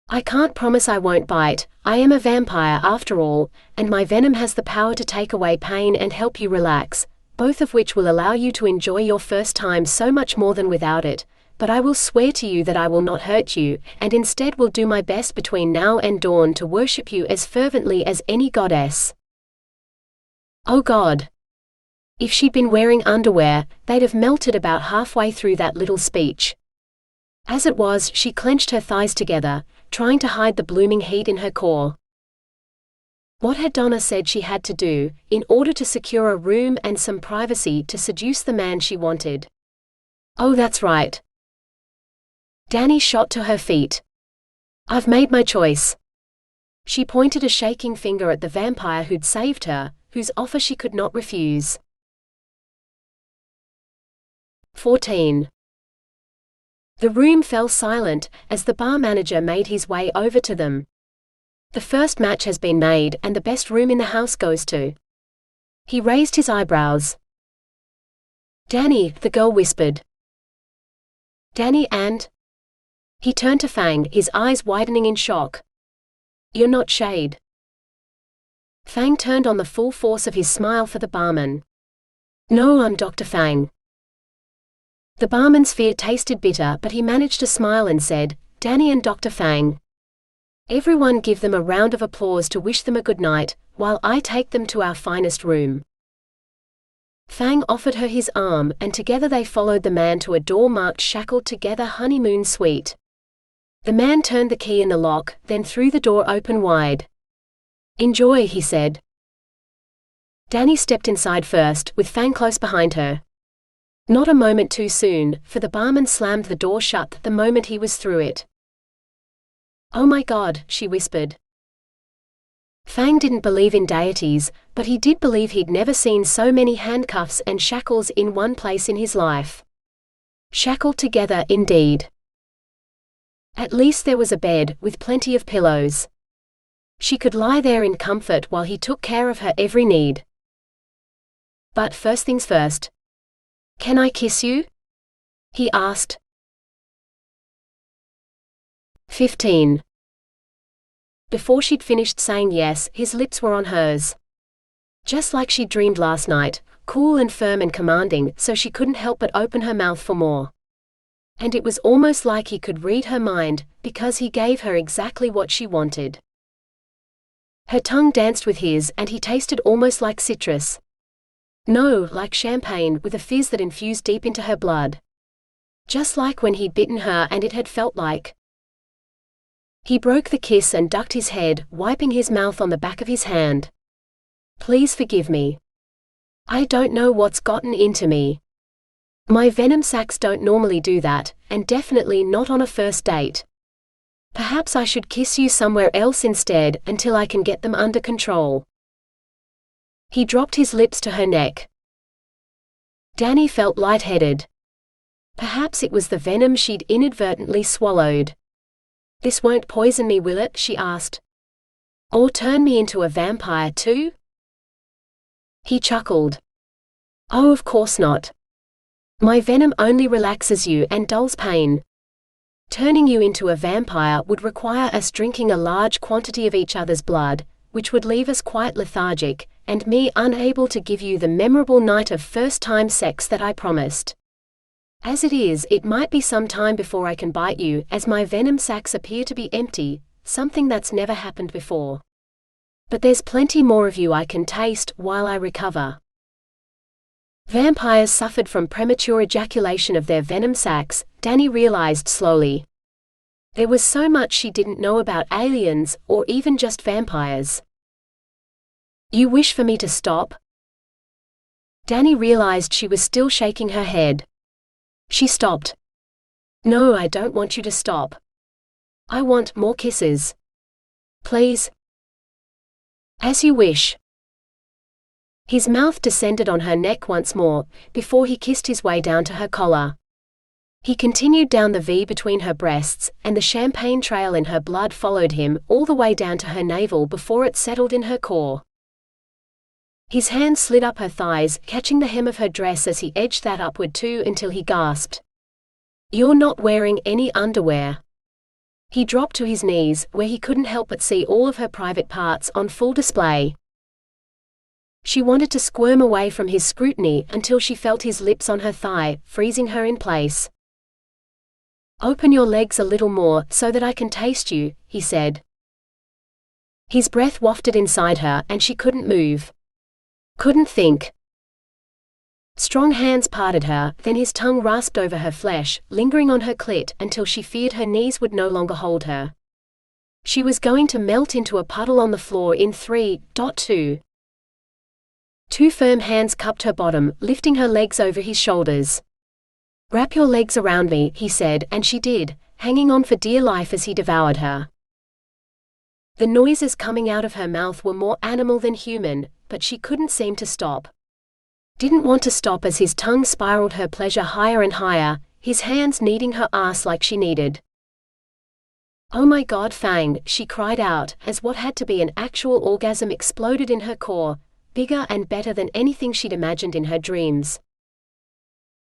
I can't promise I won't bite, I am a vampire after all, and my venom has the power to take away pain and help you relax, both of which will allow you to enjoy your first time so much more than without it, but I will swear to you that I will not hurt you, and instead will do my best between now and dawn to worship you as fervently as any goddess. Oh God! If she'd been wearing underwear, they'd have melted about halfway through that little speech. As it was, she clenched her thighs together, trying to hide the blooming heat in her core. What had Donna said she had to do, in order to secure a room and some privacy to seduce the man she wanted? Oh, that's right. Dani shot to her feet. I've made my choice. She pointed a shaking finger at the vampire who'd saved her, whose offer she could not refuse. 14. The room fell silent, as the bar manager made his way over to them. The first match has been made and the best room in the house goes to. He raised his eyebrows. Dani, the girl whispered. Dani and? He turned to Fang, his eyes widening in shock. You're not Shade. Fang turned on the full force of his smile for the barman. No, I'm Dr. Fang. The barman's fear tasted bitter, but he managed to smile and said, Dani and Dr. Fang. Everyone give them a round of applause to wish them a good night, while I take them to our finest room. Fang offered her his arm, and together they followed the man to a door marked Shackled Together Honeymoon Suite. The man turned the key in the lock, then threw the door open wide. Enjoy, he said. Dani stepped inside first, with Fang close behind her. Not a moment too soon, for the barman slammed the door shut the moment he was through it. Oh my God, she whispered. Fang didn't believe in deities, but he did believe he'd never seen so many handcuffs and shackles in one place in his life. Shackled together, indeed. At least there was a bed, with plenty of pillows. She could lie there in comfort while he took care of her every need. But first things first. Can I kiss you? He asked. 15. Before she'd finished saying yes, his lips were on hers. Just like she'd dreamed last night, cool and firm and commanding, so she couldn't help but open her mouth for more. And it was almost like he could read her mind, because he gave her exactly what she wanted. Her tongue danced with his, and he tasted almost like citrus. No, like champagne, with a fizz that infused deep into her blood. Just like when he'd bitten her and it had felt like. He broke the kiss and ducked his head, wiping his mouth on the back of his hand. Please forgive me. I don't know what's gotten into me. My venom sacs don't normally do that, and definitely not on a first date. Perhaps I should kiss you somewhere else instead, until I can get them under control. He dropped his lips to her neck. Dani felt lightheaded. Perhaps it was the venom she'd inadvertently swallowed. This won't poison me, will it? She asked. Or turn me into a vampire too? He chuckled. Oh, of course not. My venom only relaxes you and dulls pain. Turning you into a vampire would require us drinking a large quantity of each other's blood, which would leave us quite lethargic, and me unable to give you the memorable night of first-time sex that I promised. As it is, it might be some time before I can bite you, as my venom sacs appear to be empty, something that's never happened before. But there's plenty more of you I can taste while I recover. Vampires suffered from premature ejaculation of their venom sacs, Dani realized slowly. There was so much she didn't know about aliens, or even just vampires. You wish for me to stop? Dani realized she was still shaking her head. She stopped. No, I don't want you to stop. I want more kisses. Please. As you wish. His mouth descended on her neck once more, before he kissed his way down to her collar. He continued down the V between her breasts, and the champagne trail in her blood followed him, all the way down to her navel before it settled in her core. His hand slid up her thighs, catching the hem of her dress as he edged that upward too until he gasped. "You're not wearing any underwear." He dropped to his knees, where he couldn't help but see all of her private parts on full display. She wanted to squirm away from his scrutiny until she felt his lips on her thigh, freezing her in place. "Open your legs a little more so that I can taste you," he said. His breath wafted inside her and she couldn't move. Couldn't think. Strong hands parted her, then his tongue rasped over her flesh, lingering on her clit until she feared her knees would no longer hold her. She was going to melt into a puddle on the floor in 3.2. Two firm hands cupped her bottom, lifting her legs over his shoulders. "Wrap your legs around me," he said, and she did, hanging on for dear life as he devoured her. The noises coming out of her mouth were more animal than human, but she couldn't seem to stop. Didn't want to stop as his tongue spiraled her pleasure higher and higher, his hands kneading her ass like she needed. "Oh my God, Fang," she cried out, as what had to be an actual orgasm exploded in her core, bigger and better than anything she'd imagined in her dreams.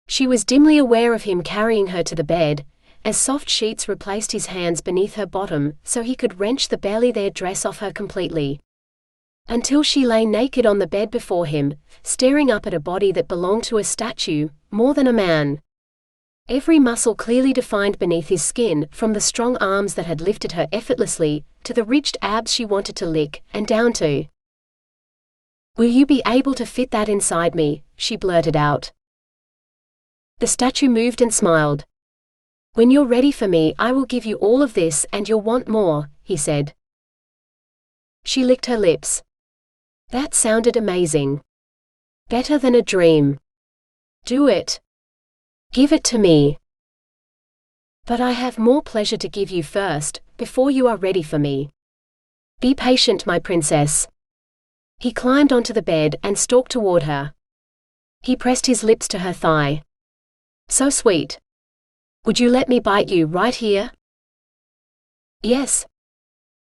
She was dimly aware of him carrying her to the bed, as soft sheets replaced his hands beneath her bottom, so he could wrench the barely there dress off her completely. Until she lay naked on the bed before him, staring up at a body that belonged to a statue, more than a man. Every muscle clearly defined beneath his skin, from the strong arms that had lifted her effortlessly, to the ridged abs she wanted to lick, and down to. "Will you be able to fit that inside me?" she blurted out. The statue moved and smiled. "When you're ready for me, I will give you all of this and you'll want more," he said. She licked her lips. That sounded amazing. Better than a dream. "Do it. Give it to me. But I have more pleasure to give you first, before you are ready for me. Be patient, my princess." He climbed onto the bed and stalked toward her. He pressed his lips to her thigh. "So sweet. Would you let me bite you right here?" "Yes."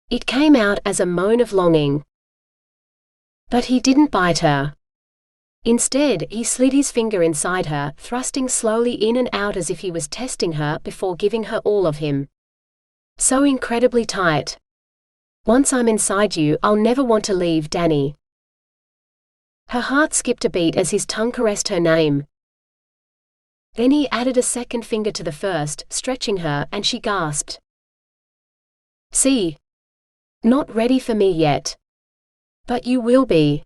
It came out as a moan of longing. But he didn't bite her. Instead, he slid his finger inside her, thrusting slowly in and out as if he was testing her before giving her all of him. "So incredibly tight. Once I'm inside you, I'll never want to leave, Dani." Her heart skipped a beat as his tongue caressed her name. Then he added a second finger to the first, stretching her, and she gasped. "See? Not ready for me yet. But you will be.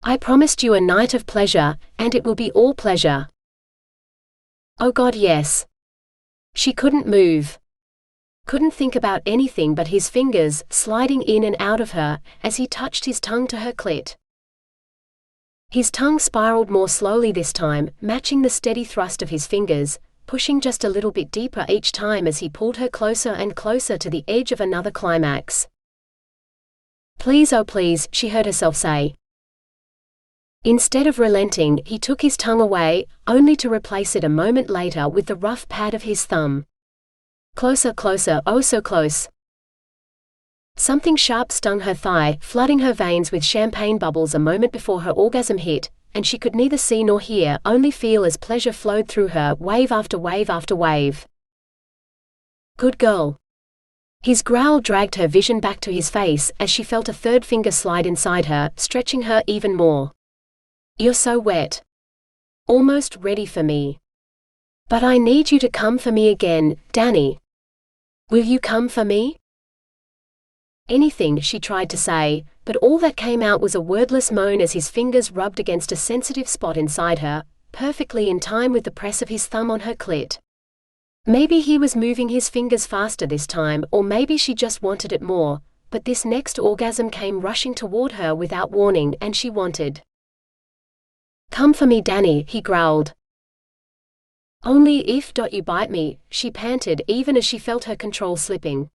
I promised you a night of pleasure, and it will be all pleasure." "Oh God, yes." She couldn't move. Couldn't think about anything but his fingers, sliding in and out of her, as he touched his tongue to her clit. His tongue spiraled more slowly this time, matching the steady thrust of his fingers, pushing just a little bit deeper each time as he pulled her closer and closer to the edge of another climax. "Please, oh please," she heard herself say. Instead of relenting, he took his tongue away, only to replace it a moment later with the rough pad of his thumb. Closer, closer, oh so close. Something sharp stung her thigh, flooding her veins with champagne bubbles a moment before her orgasm hit, and she could neither see nor hear, only feel as pleasure flowed through her, wave after wave after wave. "Good girl." His growl dragged her vision back to his face as she felt a third finger slide inside her, stretching her even more. "You're so wet. Almost ready for me. But I need you to come for me again, Dani. Will you come for me?" Anything, she tried to say, but all that came out was a wordless moan as his fingers rubbed against a sensitive spot inside her, perfectly in time with the press of his thumb on her clit. Maybe he was moving his fingers faster this time, or maybe she just wanted it more, but this next orgasm came rushing toward her without warning, and she wanted. "Come for me, Dani," he growled. "Only if you bite me," she panted even as she felt her control slipping.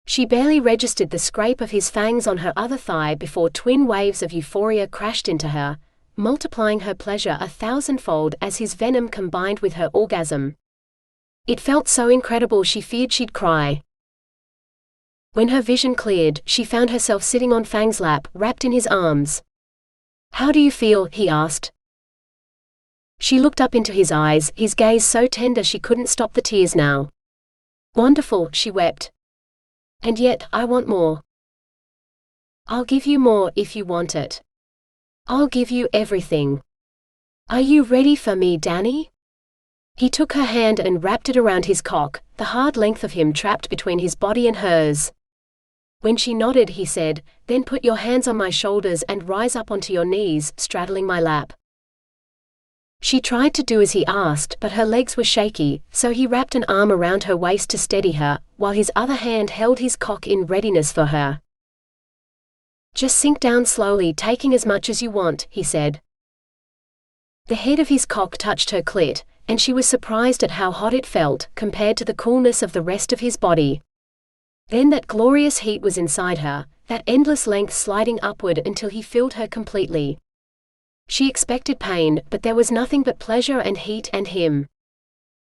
She barely registered the scrape of his fangs on her other thigh before twin waves of euphoria crashed into her, multiplying her pleasure 1,000-fold as his venom combined with her orgasm. It felt so incredible she feared she'd cry. When her vision cleared, she found herself sitting on Fang's lap, wrapped in his arms. "How do you feel?" he asked. She looked up into his eyes, his gaze so tender she couldn't stop the tears now. "Wonderful," she wept. "And yet, I want more." "I'll give you more if you want it. I'll give you everything. Are you ready for me, Dani?" He took her hand and wrapped it around his cock, the hard length of him trapped between his body and hers. When she nodded, he said, "Then put your hands on my shoulders and rise up onto your knees, straddling my lap." She tried to do as he asked, but her legs were shaky, so he wrapped an arm around her waist to steady her, while his other hand held his cock in readiness for her. "Just sink down slowly, taking as much as you want," he said. The head of his cock touched her clit, and she was surprised at how hot it felt, compared to the coolness of the rest of his body. Then that glorious heat was inside her, that endless length sliding upward until he filled her completely. She expected pain, but there was nothing but pleasure and heat and him.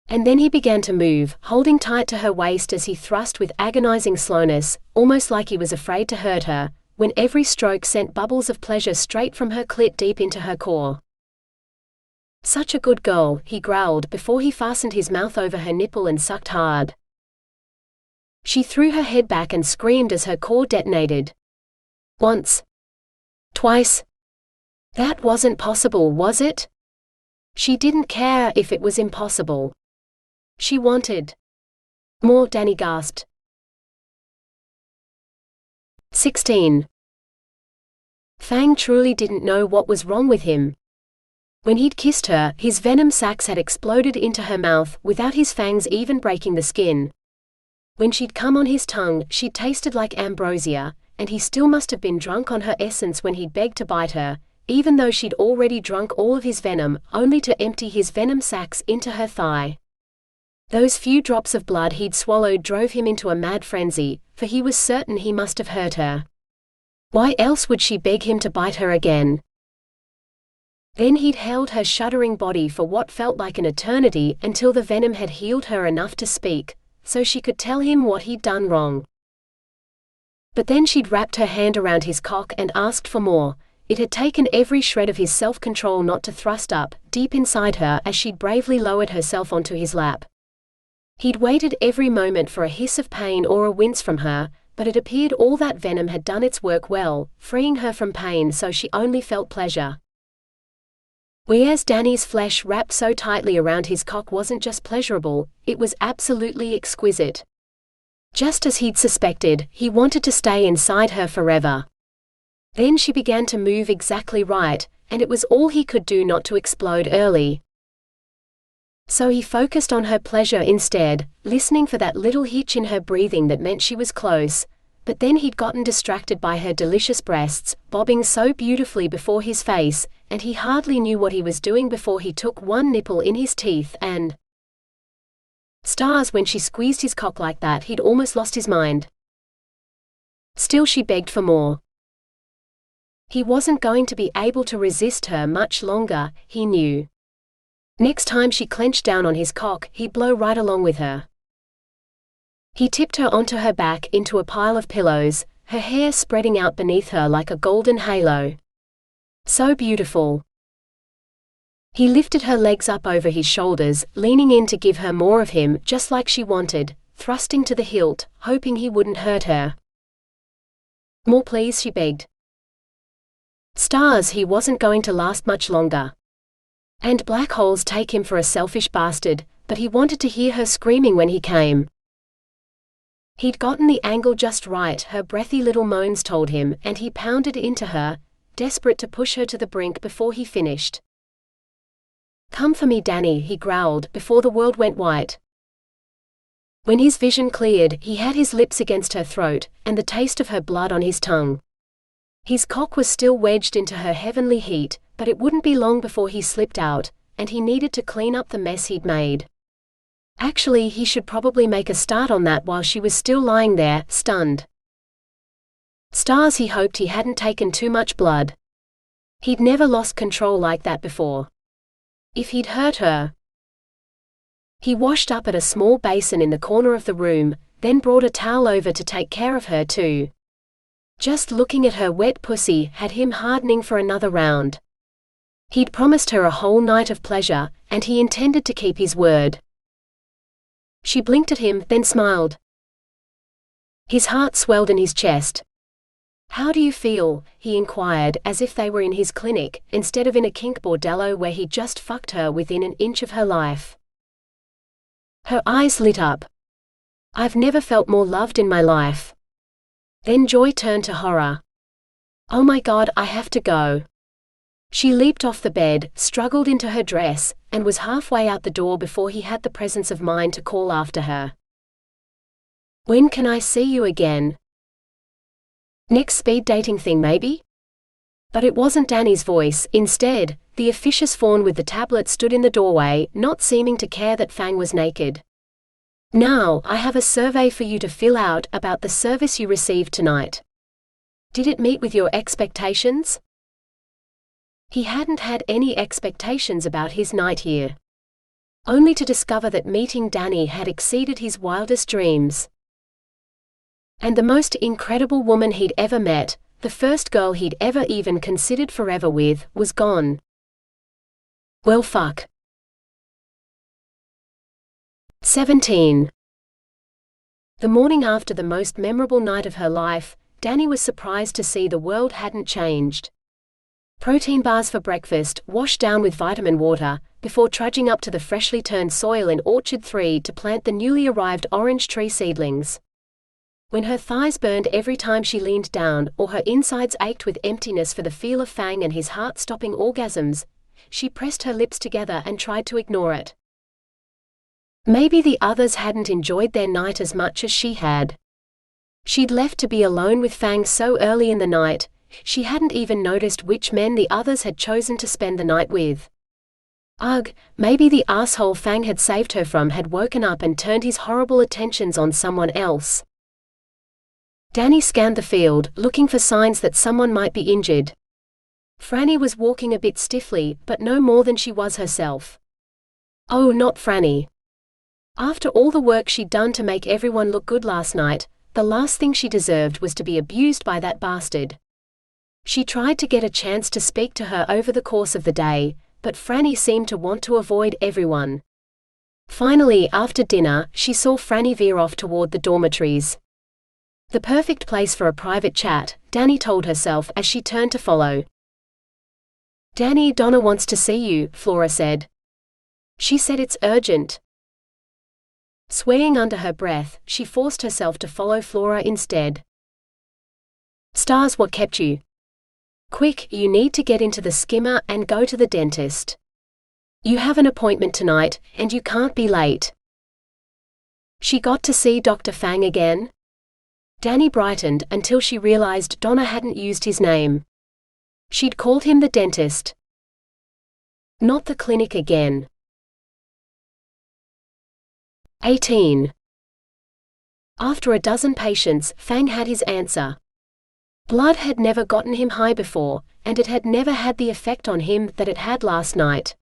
And then he began to move, holding tight to her waist as he thrust with agonizing slowness, almost like he was afraid to hurt her, when every stroke sent bubbles of pleasure straight from her clit deep into her core. "Such a good girl," he growled before he fastened his mouth over her nipple and sucked hard. She threw her head back and screamed as her core detonated. Once. Twice. That wasn't possible, was it? She didn't care if it was impossible. She wanted more, Dani gasped. 16. Fang truly didn't know what was wrong with him. When he'd kissed her, his venom sacs had exploded into her mouth, without his fangs even breaking the skin. When she'd come on his tongue, she'd tasted like ambrosia, and he still must have been drunk on her essence when he'd begged to bite her, even though she'd already drunk all of his venom, only to empty his venom sacs into her thigh. Those few drops of blood he'd swallowed drove him into a mad frenzy, for he was certain he must have hurt her. Why else would she beg him to bite her again? Then he'd held her shuddering body for what felt like an eternity until the venom had healed her enough to speak, so she could tell him what he'd done wrong. But then she'd wrapped her hand around his cock and asked for more. It had taken every shred of his self-control not to thrust up, deep inside her, as she'd bravely lowered herself onto his lap. He'd waited every moment for a hiss of pain or a wince from her, but it appeared all that venom had done its work well, freeing her from pain so she only felt pleasure. Whereas Dani's flesh wrapped so tightly around his cock wasn't just pleasurable, it was absolutely exquisite. Just as he'd suspected, he wanted to stay inside her forever. Then she began to move exactly right, and it was all he could do not to explode early. So he focused on her pleasure instead, listening for that little hitch in her breathing that meant she was close, but then he'd gotten distracted by her delicious breasts, bobbing so beautifully before his face, and he hardly knew what he was doing before he took one nipple in his teeth and… Stars, when she squeezed his cock like that, he'd almost lost his mind. Still she begged for more. He wasn't going to be able to resist her much longer, he knew. Next time she clenched down on his cock, he'd blow right along with her. He tipped her onto her back into a pile of pillows, her hair spreading out beneath her like a golden halo. So beautiful. He lifted her legs up over his shoulders, leaning in to give her more of him, just like she wanted, thrusting to the hilt, hoping he wouldn't hurt her. More please, she begged. Stars, he wasn't going to last much longer. And black holes take him for a selfish bastard, but he wanted to hear her screaming when he came. He'd gotten the angle just right, her breathy little moans told him, and he pounded into her, desperate to push her to the brink before he finished. Come for me, Dani, he growled before the world went white. When his vision cleared, he had his lips against her throat, and the taste of her blood on his tongue. His cock was still wedged into her heavenly heat, but it wouldn't be long before he slipped out, and he needed to clean up the mess he'd made. Actually, he should probably make a start on that while she was still lying there, stunned. Stars, he hoped he hadn't taken too much blood. He'd never lost control like that before. If he'd hurt her. He washed up at a small basin in the corner of the room, then brought a towel over to take care of her too. Just looking at her wet pussy had him hardening for another round. He'd promised her a whole night of pleasure, and he intended to keep his word. She blinked at him, then smiled. His heart swelled in his chest. "How do you feel?" he inquired, as if they were in his clinic, instead of in a kink bordello where he'd just fucked her within an inch of her life. Her eyes lit up. "I've never felt more loved in my life." Then joy turned to horror. "Oh my God, I have to go." She leaped off the bed, struggled into her dress, and was halfway out the door before he had the presence of mind to call after her. "When can I see you again? Next speed dating thing maybe?" But it wasn't Dani's voice. Instead, the officious fawn with the tablet stood in the doorway, not seeming to care that Fang was naked. "Now, I have a survey for you to fill out about the service you received tonight. Did it meet with your expectations?" He hadn't had any expectations about his night here. Only to discover that meeting Dani had exceeded his wildest dreams. And the most incredible woman he'd ever met, the first girl he'd ever even considered forever with, was gone. Well fuck. 17. The morning after the most memorable night of her life, Dani was surprised to see the world hadn't changed. Protein bars for breakfast, washed down with vitamin water, before trudging up to the freshly turned soil in Orchard 3 to plant the newly arrived orange tree seedlings. When her thighs burned every time she leaned down, or her insides ached with emptiness for the feel of Fang and his heart-stopping orgasms, she pressed her lips together and tried to ignore it. Maybe the others hadn't enjoyed their night as much as she had. She'd left to be alone with Fang so early in the night, she hadn't even noticed which men the others had chosen to spend the night with. Ugh, maybe the asshole Fang had saved her from had woken up and turned his horrible attentions on someone else. Dani scanned the field, looking for signs that someone might be injured. Franny was walking a bit stiffly, but no more than she was herself. Oh, not Franny. After all the work she'd done to make everyone look good last night, the last thing she deserved was to be abused by that bastard. She tried to get a chance to speak to her over the course of the day, but Franny seemed to want to avoid everyone. Finally, after dinner, she saw Franny veer off toward the dormitories. The perfect place for a private chat, Dani told herself as she turned to follow. "Dani, Donna wants to see you," Flora said. "She said it's urgent." Swearing under her breath, she forced herself to follow Flora instead. "Stars, what kept you? Quick, you need to get into the skimmer and go to the dentist. You have an appointment tonight, and you can't be late." She got to see Dr. Fang again? Dani brightened until she realized Donna hadn't used his name. She'd called him the dentist. Not the clinic again. 18. After a dozen patients, Fang had his answer. Blood had never gotten him high before, and it had never had the effect on him that it had last night.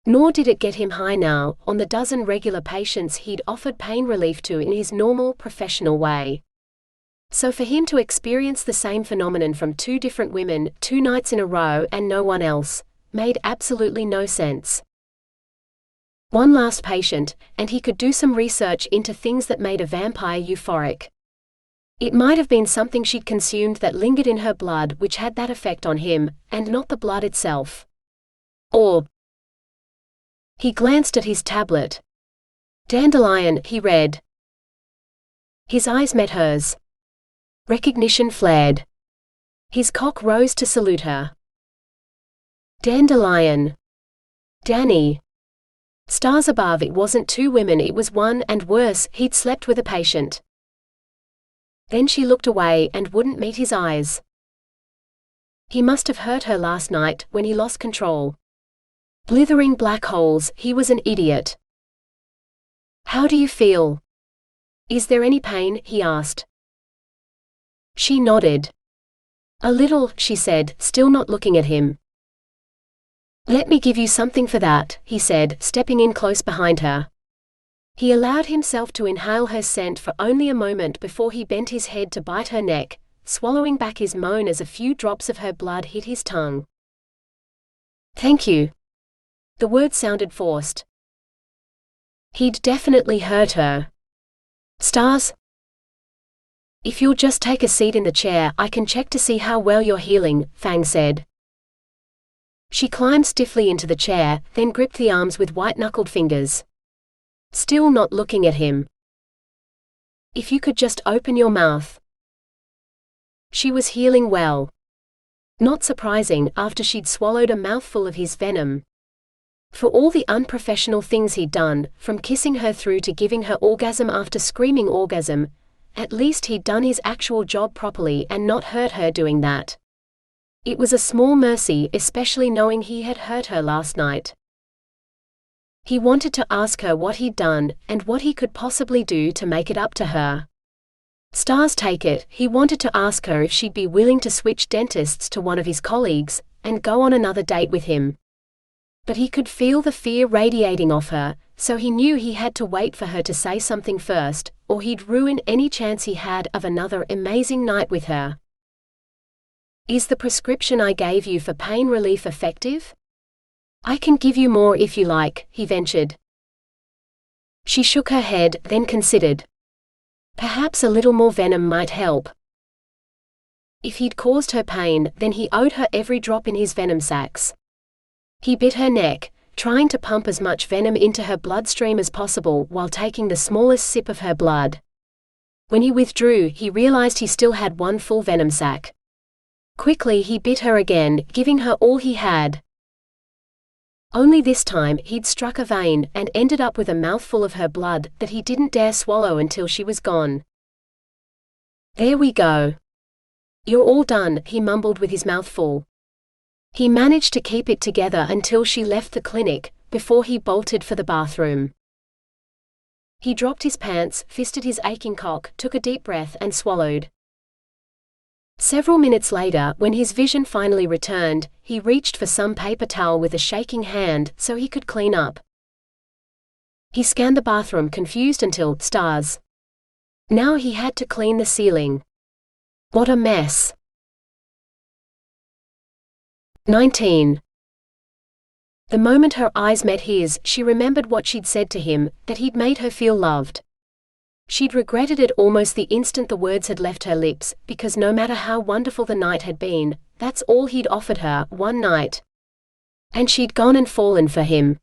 Nor did it get him high now, on the dozen regular patients he'd offered pain relief to in his normal, professional way. So for him to experience the same phenomenon from two different women, 2 nights in a row and no one else, made absolutely no sense. One last patient, and he could do some research into things that made a vampire euphoric. It might have been something she'd consumed that lingered in her blood which had that effect on him, and not the blood itself. Or... He glanced at his tablet. Dandelion, he read. His eyes met hers. Recognition flared. His cock rose to salute her. Dandelion. Dani. Stars above, it wasn't 2 women, it was one, and worse, he'd slept with a patient. Then she looked away and wouldn't meet his eyes. He must have hurt her last night, when he lost control. Blithering black holes, he was an idiot. How do you feel? Is there any pain? He asked. She nodded. A little, she said, still not looking at him. Let me give you something for that, he said, stepping in close behind her. He allowed himself to inhale her scent for only a moment before he bent his head to bite her neck, swallowing back his moan as a few drops of her blood hit his tongue. Thank you. The word sounded forced. He'd definitely hurt her. Stars? If you'll just take a seat in the chair, I can check to see how well you're healing, Fang said. She climbed stiffly into the chair, then gripped the arms with white-knuckled fingers. Still not looking at him. If you could just open your mouth. She was healing well. Not surprising after she'd swallowed a mouthful of his venom. For all the unprofessional things he'd done, from kissing her through to giving her orgasm after screaming orgasm, at least he'd done his actual job properly and not hurt her doing that. It was a small mercy, especially knowing he had hurt her last night. He wanted to ask her what he'd done, and what he could possibly do to make it up to her. Stars take it, he wanted to ask her if she'd be willing to switch dentists to one of his colleagues, and go on another date with him. But he could feel the fear radiating off her, so he knew he had to wait for her to say something first, or he'd ruin any chance he had of another amazing night with her. Is the prescription I gave you for pain relief effective? I can give you more if you like, he ventured. She shook her head, then considered. Perhaps a little more venom might help. If he'd caused her pain, then he owed her every drop in his venom sacs. He bit her neck, trying to pump as much venom into her bloodstream as possible while taking the smallest sip of her blood. When he withdrew, he realized he still had one full venom sac. Quickly he bit her again, giving her all he had. Only this time he'd struck a vein and ended up with a mouthful of her blood that he didn't dare swallow until she was gone. There we go. You're all done, he mumbled with his mouth full. He managed to keep it together until she left the clinic, before he bolted for the bathroom. He dropped his pants, fisted his aching cock, took a deep breath and swallowed. Several minutes later, when his vision finally returned, he reached for some paper towel with a shaking hand so he could clean up. He scanned the bathroom confused until, stars. Now he had to clean the ceiling. What a mess. 19. The moment her eyes met his, she remembered what she'd said to him, that he'd made her feel loved. She'd regretted it almost the instant the words had left her lips, because no matter how wonderful the night had been, that's all he'd offered her, one night. And she'd gone and fallen for him.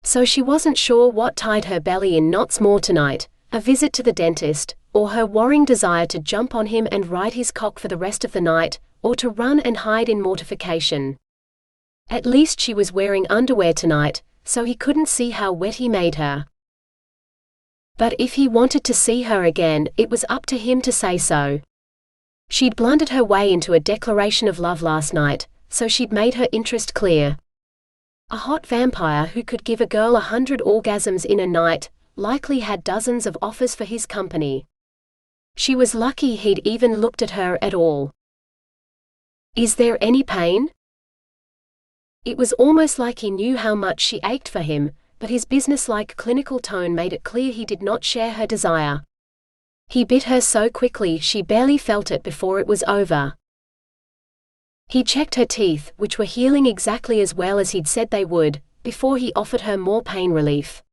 So she wasn't sure what tied her belly in knots more tonight, a visit to the dentist, or her warring desire to jump on him and ride his cock for the rest of the night, or to run and hide in mortification. At least she was wearing underwear tonight, so he couldn't see how wet he made her. But if he wanted to see her again, it was up to him to say so. She'd blundered her way into a declaration of love last night, so she'd made her interest clear. A hot vampire who could give a girl 100 orgasms in a night, likely had dozens of offers for his company. She was lucky he'd even looked at her at all. Is there any pain? It was almost like he knew how much she ached for him, but his businesslike clinical tone made it clear he did not share her desire. He bit her so quickly she barely felt it before it was over. He checked her teeth, which were healing exactly as well as he'd said they would, before he offered her more pain relief.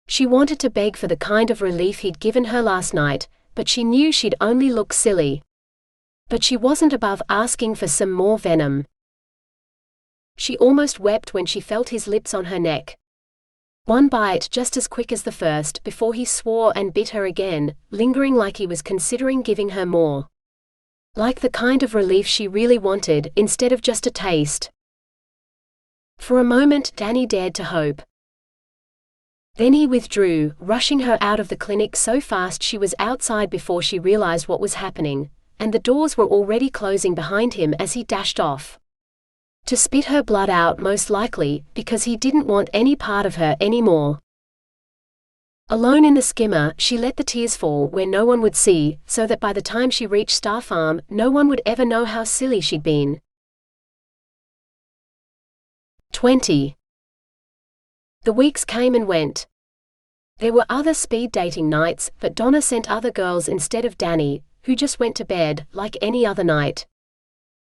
She wanted to beg for the kind of relief he'd given her last night, but she knew she'd only look silly. But she wasn't above asking for some more venom. She almost wept when she felt his lips on her neck. One bite just as quick as the first before he swore and bit her again, lingering like he was considering giving her more. Like the kind of relief she really wanted, instead of just a taste. For a moment Dani dared to hope. Then he withdrew, rushing her out of the clinic so fast she was outside before she realized what was happening, and the doors were already closing behind him as he dashed off. To spit her blood out most likely, because he didn't want any part of her anymore. Alone in the skimmer, she let the tears fall where no one would see, so that by the time she reached Star Farm, no one would ever know how silly she'd been. 20. The weeks came and went. There were other speed dating nights, but Donna sent other girls instead of Dani, who just went to bed, like any other night.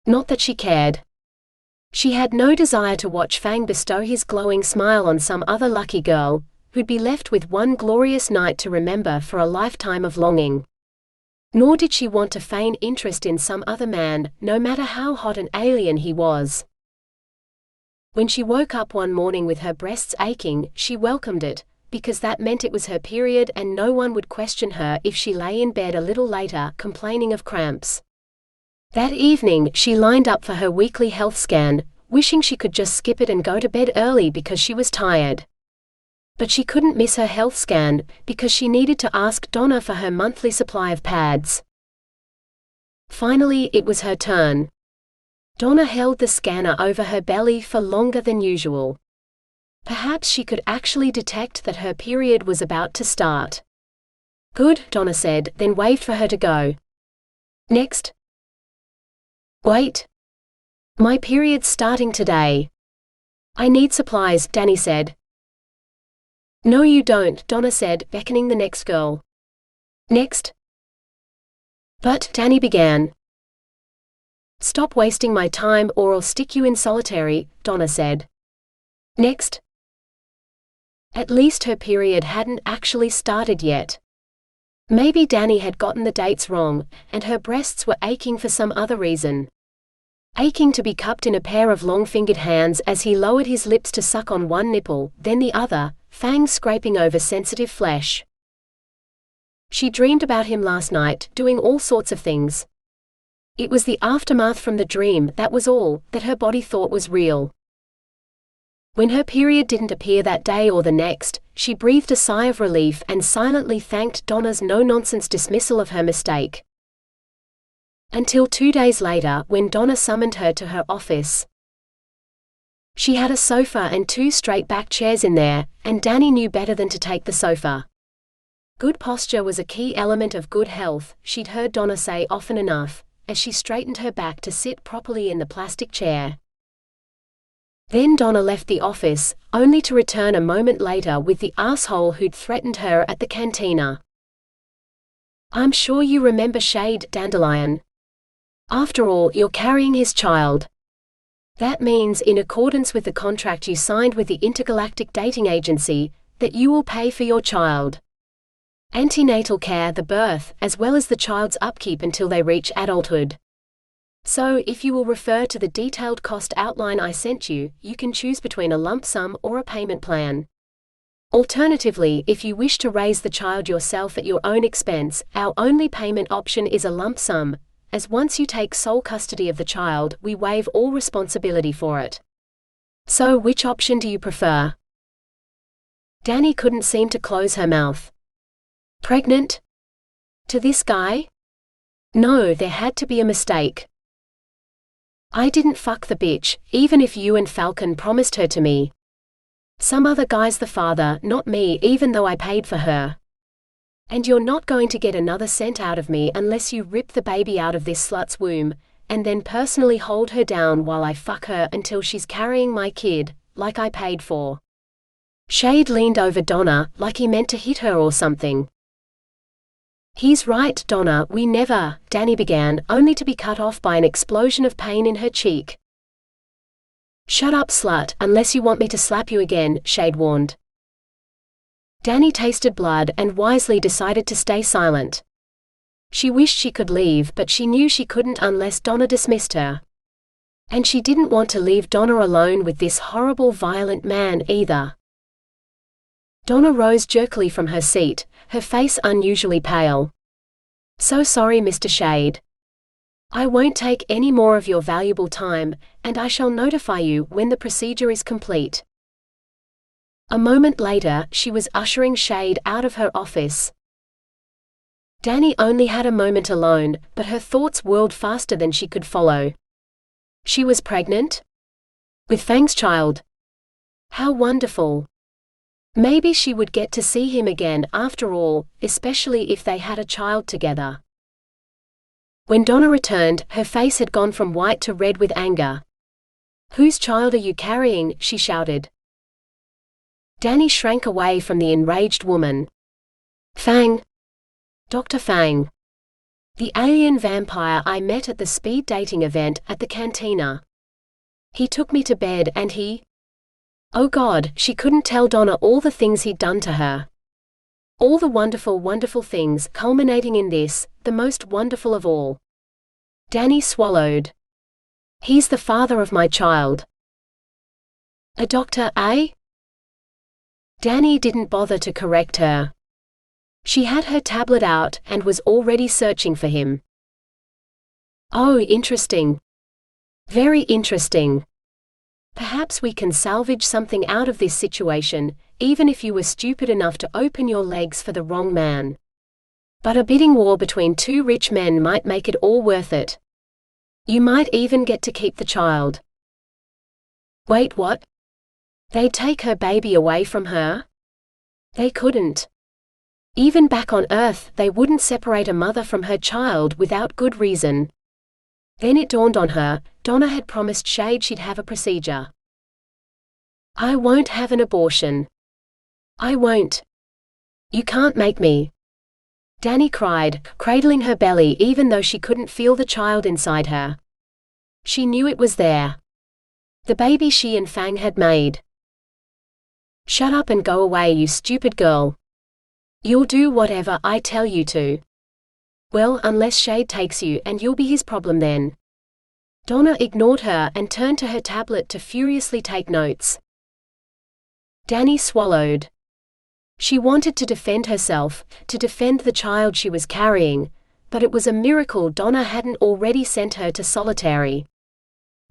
Not that she cared. She had no desire to watch Fang bestow his glowing smile on some other lucky girl, who'd be left with one glorious night to remember for a lifetime of longing. Nor did she want to feign interest in some other man, no matter how hot an alien he was. When she woke up one morning with her breasts aching, she welcomed it, because that meant it was her period and no one would question her if she lay in bed a little later complaining of cramps. That evening, she lined up for her weekly health scan, wishing she could just skip it and go to bed early because she was tired. But she couldn't miss her health scan, because she needed to ask Donna for her monthly supply of pads. Finally, it was her turn. Donna held the scanner over her belly for longer than usual. Perhaps she could actually detect that her period was about to start. Good, Donna said, then waved for her to go. Next. Wait. My period's starting today. I need supplies, Dani said. No you don't, Donna said, beckoning the next girl. Next. But, Dani began. Stop wasting my time or I'll stick you in solitary, Donna said. Next. At least her period hadn't actually started yet. Maybe Dani had gotten the dates wrong, and her breasts were aching for some other reason. Aching to be cupped in a pair of long-fingered hands as he lowered his lips to suck on one nipple, then the other, fangs scraping over sensitive flesh. She dreamed about him last night, doing all sorts of things. It was the aftermath from the dream, that was all, that her body thought was real. When her period didn't appear that day or the next, she breathed a sigh of relief and silently thanked Donna's no-nonsense dismissal of her mistake. Until 2 days later, when Donna summoned her to her office. She had a sofa and 2 straight-back chairs in there, and Dani knew better than to take the sofa. Good posture was a key element of good health, she'd heard Donna say often enough, as she straightened her back to sit properly in the plastic chair. Then Donna left the office, only to return a moment later with the asshole who'd threatened her at the cantina. I'm sure you remember Shade, Dandelion. After all, you're carrying his child. That means, in accordance with the contract you signed with the Intergalactic Dating Agency, that you will pay for your child. Antenatal care, the birth, as well as the child's upkeep until they reach adulthood. So, if you will refer to the detailed cost outline I sent you, you can choose between a lump sum or a payment plan. Alternatively, if you wish to raise the child yourself at your own expense, our only payment option is a lump sum, as once you take sole custody of the child, we waive all responsibility for it. So, which option do you prefer? Dani couldn't seem to close her mouth. Pregnant? To this guy? No, there had to be a mistake. I didn't fuck the bitch, even if you and Falcon promised her to me. Some other guy's the father, not me, even though I paid for her. And you're not going to get another cent out of me unless you rip the baby out of this slut's womb, and then personally hold her down while I fuck her until she's carrying my kid, like I paid for. Shade leaned over Donna, like he meant to hit her or something. He's right, Donna, we never, Dani began, only to be cut off by an explosion of pain in her cheek. Shut up, slut, unless you want me to slap you again, Shade warned. Dani tasted blood and wisely decided to stay silent. She wished she could leave, but she knew she couldn't unless Donna dismissed her. And she didn't want to leave Donna alone with this horrible, violent man either. Donna rose jerkily from her seat, her face unusually pale. So sorry, Mr. Shade. I won't take any more of your valuable time, and I shall notify you when the procedure is complete. A moment later, she was ushering Shade out of her office. Dani only had a moment alone, but her thoughts whirled faster than she could follow. She was pregnant? With Fang's child. How wonderful. Maybe she would get to see him again after all, especially if they had a child together. When Donna returned, her face had gone from white to red with anger. "Whose child are you carrying?" she shouted. Dani shrank away from the enraged woman. "Fang. Dr. Fang. The alien vampire I met at the speed dating event at the cantina. He took me to bed and he—" Oh God, she couldn't tell Donna all the things he'd done to her. All the wonderful, wonderful things, culminating in this, the most wonderful of all. Dani swallowed. "He's the father of my child." "A doctor, eh?" Dani didn't bother to correct her. She had her tablet out and was already searching for him. "Oh, interesting. Very interesting. Perhaps we can salvage something out of this situation, even if you were stupid enough to open your legs for the wrong man. But a bidding war between two rich men might make it all worth it. You might even get to keep the child." "Wait, what? They'd take her baby away from her?" "They couldn't. Even back on Earth, they wouldn't separate a mother from her child without good reason." Then it dawned on her, Donna had promised Shade she'd have a procedure. "I won't have an abortion. I won't. You can't make me." Dani cried, cradling her belly even though she couldn't feel the child inside her. She knew it was there. The baby she and Fang had made. "Shut up and go away, you stupid girl. You'll do whatever I tell you to." "Well, unless Shade takes you and you'll be his problem then." Donna ignored her and turned to her tablet to furiously take notes. Dani swallowed. She wanted to defend herself, to defend the child she was carrying, but it was a miracle Donna hadn't already sent her to solitary.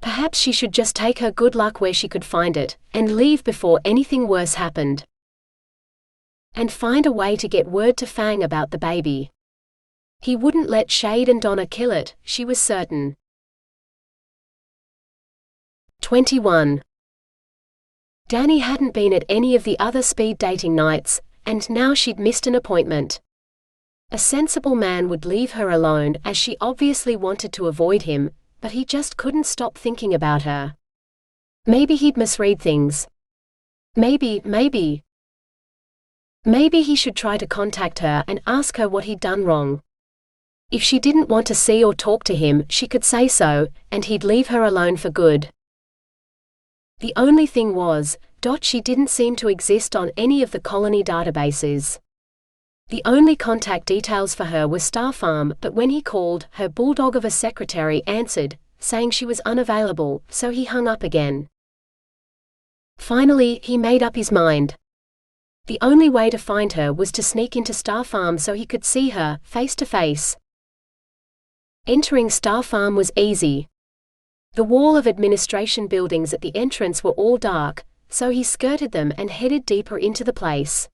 Perhaps she should just take her good luck where she could find it, and leave before anything worse happened. And find a way to get word to Fang about the baby. He wouldn't let Shade and Donna kill it, she was certain. 21. Dani hadn't been at any of the other speed dating nights, and now she'd missed an appointment. A sensible man would leave her alone as she obviously wanted to avoid him, but he just couldn't stop thinking about her. Maybe he'd misread things. Maybe he should try to contact her and ask her what he'd done wrong. If she didn't want to see or talk to him, she could say so, and he'd leave her alone for good. The only thing was, she didn't seem to exist on any of the colony databases. The only contact details for her were Star Farm, but when he called, her bulldog of a secretary answered, saying she was unavailable, so he hung up again. Finally, he made up his mind. The only way to find her was to sneak into Star Farm so he could see her, face to face. Entering Star Farm was easy. The wall of administration buildings at the entrance were all dark, so he skirted them and headed deeper into the place.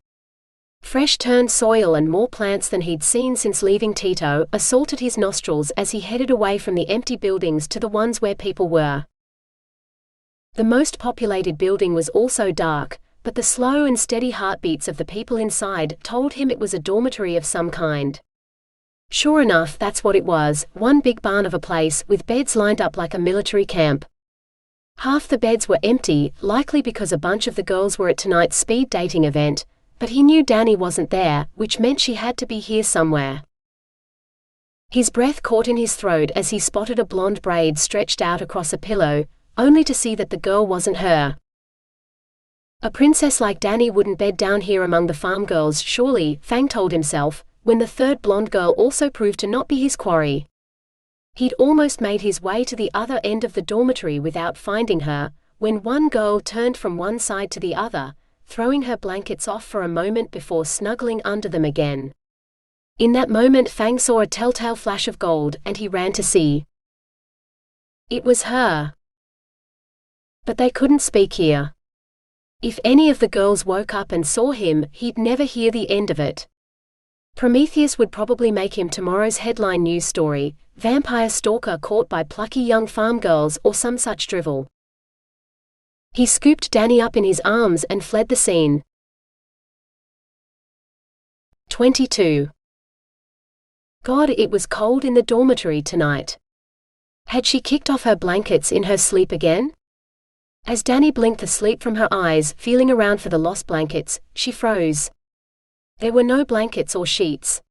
Fresh turned soil and more plants than he'd seen since leaving Tito assaulted his nostrils as he headed away from the empty buildings to the ones where people were. The most populated building was also dark, but the slow and steady heartbeats of the people inside told him it was a dormitory of some kind. Sure enough, that's what it was, one big barn of a place with beds lined up like a military camp. Half the beds were empty, likely because a bunch of the girls were at tonight's speed dating event, but he knew Dani wasn't there, which meant she had to be here somewhere. His breath caught in his throat as he spotted a blonde braid stretched out across a pillow, only to see that the girl wasn't her. A princess like Dani wouldn't bed down here among the farm girls, surely, Fang told himself, when the third blonde girl also proved to not be his quarry. He'd almost made his way to the other end of the dormitory without finding her, when one girl turned from one side to the other, throwing her blankets off for a moment before snuggling under them again. In that moment Fang saw a telltale flash of gold, and he ran to see. It was her. But they couldn't speak here. If any of the girls woke up and saw him, he'd never hear the end of it. Prometheus would probably make him tomorrow's headline news story, vampire stalker caught by plucky young farm girls or some such drivel. He scooped Dani up in his arms and fled the scene. 22. God, it was cold in the dormitory tonight. Had she kicked off her blankets in her sleep again? As Dani blinked the sleep from her eyes, feeling around for the lost blankets, she froze. There were no blankets or sheets.